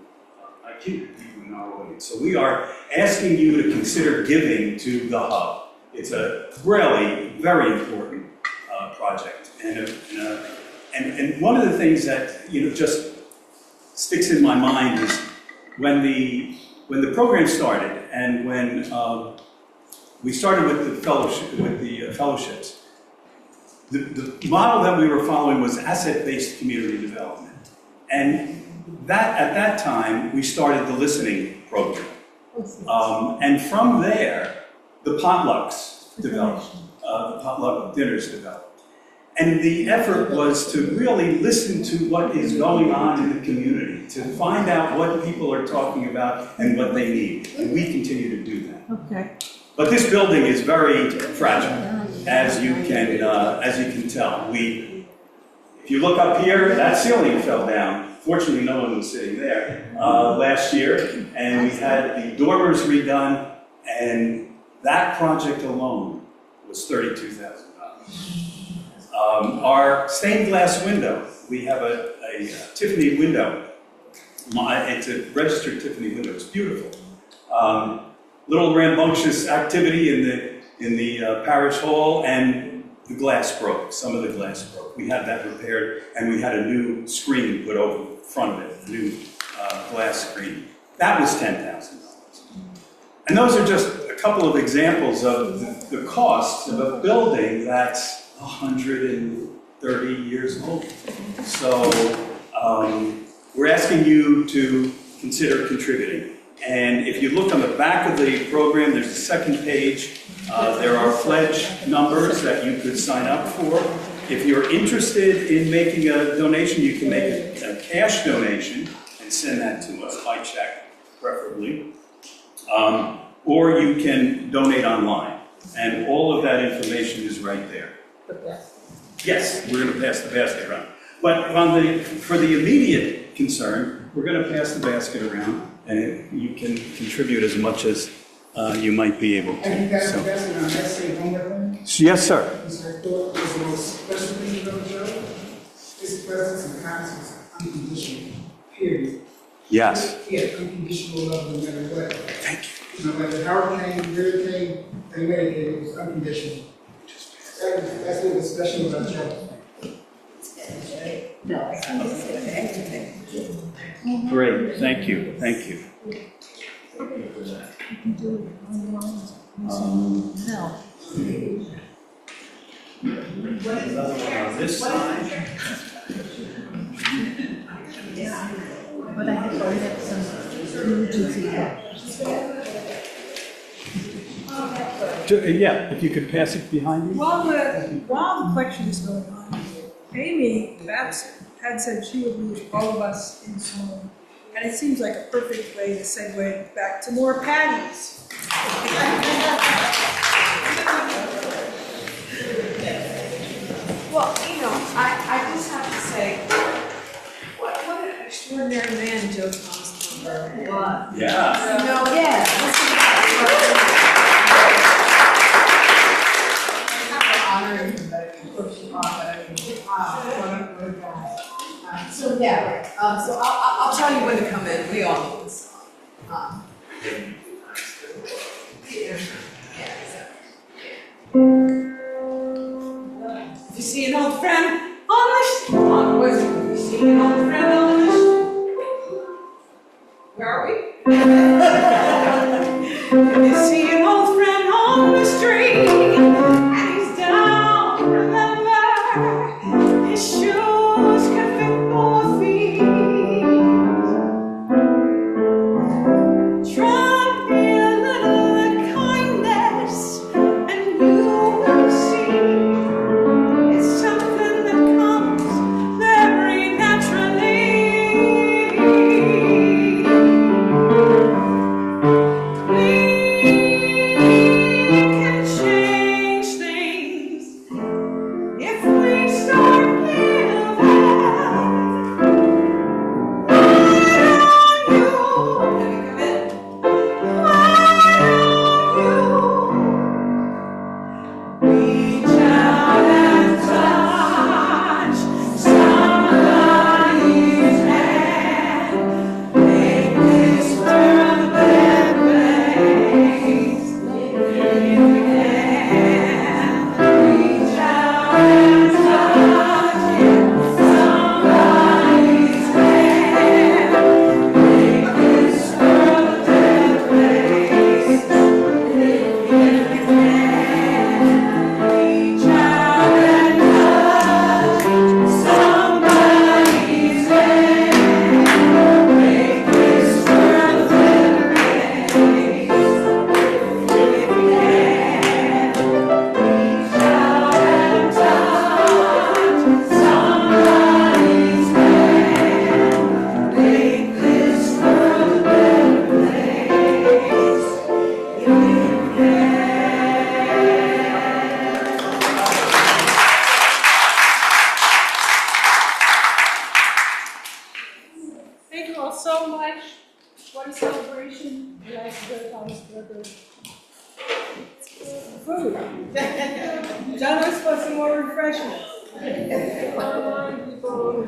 like you, people in our audience. So we are asking you to consider giving to the Hub. It's a really very important project, and one of the things that just sticks in my mind is when the program started, and when we started with the fellowships. The model that we were following was asset-based community development, and at that time we started the listening program, and from there. The potlucks developed, the potluck dinners developed. And the effort was to really listen to what is going on in the community, to find out what people are talking about and what they need. And we continue to do that. Okay. But this building is very fragile, as you can tell. If you look up here, that ceiling fell down. Fortunately, no one was sitting there last year, and we had the dormers redone, and that project alone was $32,000. Our stained glass window, we have a Tiffany window. It's a registered Tiffany window. It's beautiful. Little rambunctious activity in the parish hall, and the glass broke. Some of the glass broke. We had that repaired, and we had a new screen put over the front of it, a new glass screen. That was $10,000. And those are just a couple of examples of the costs of a building that's 130 years old. So we're asking you to consider contributing. And if you look on the back of the program, there's a second page. There are pledge numbers that you could sign up for. If you're interested in making a donation, you can make a cash donation and send that to us by check, preferably. Or you can donate online. And all of that information is right there. Yes, we're going to pass the basket around. But for the immediate concern, we're going to pass the basket around, and you can contribute as much as you might be able to. And you guys pass it around. Let's say one more thing. Yes, sir. This I thought was the most special thing about Joe. His presence and kindness was unconditional. Period. Yes. He had unconditional love no matter what. Thank you. No matter how it came, where it came, and where it came, it was unconditional. That's what was special about Joe. Great. Thank you. Thank you. Another one on this side. But I have ordered some emergency. Yeah, if you could pass it behind you. While the collection is going on, Amy Babson had said she would leave all of us in song. And it seems like a perfect way to segue back to more patties. Well, I just have to say, what an extraordinary man Joe Thomasberger was. Yeah. Honor him, but of course you are, but I mean, wow, what a good guy. So I'll tell you when to come in. We all know this song. If you see an old friend on the if you see an old friend on the where are we? If you see an old friend on the street and he's down, remember his shoes can fit Thomasberger. Food. John, let's put some more refreshments. Come on, people.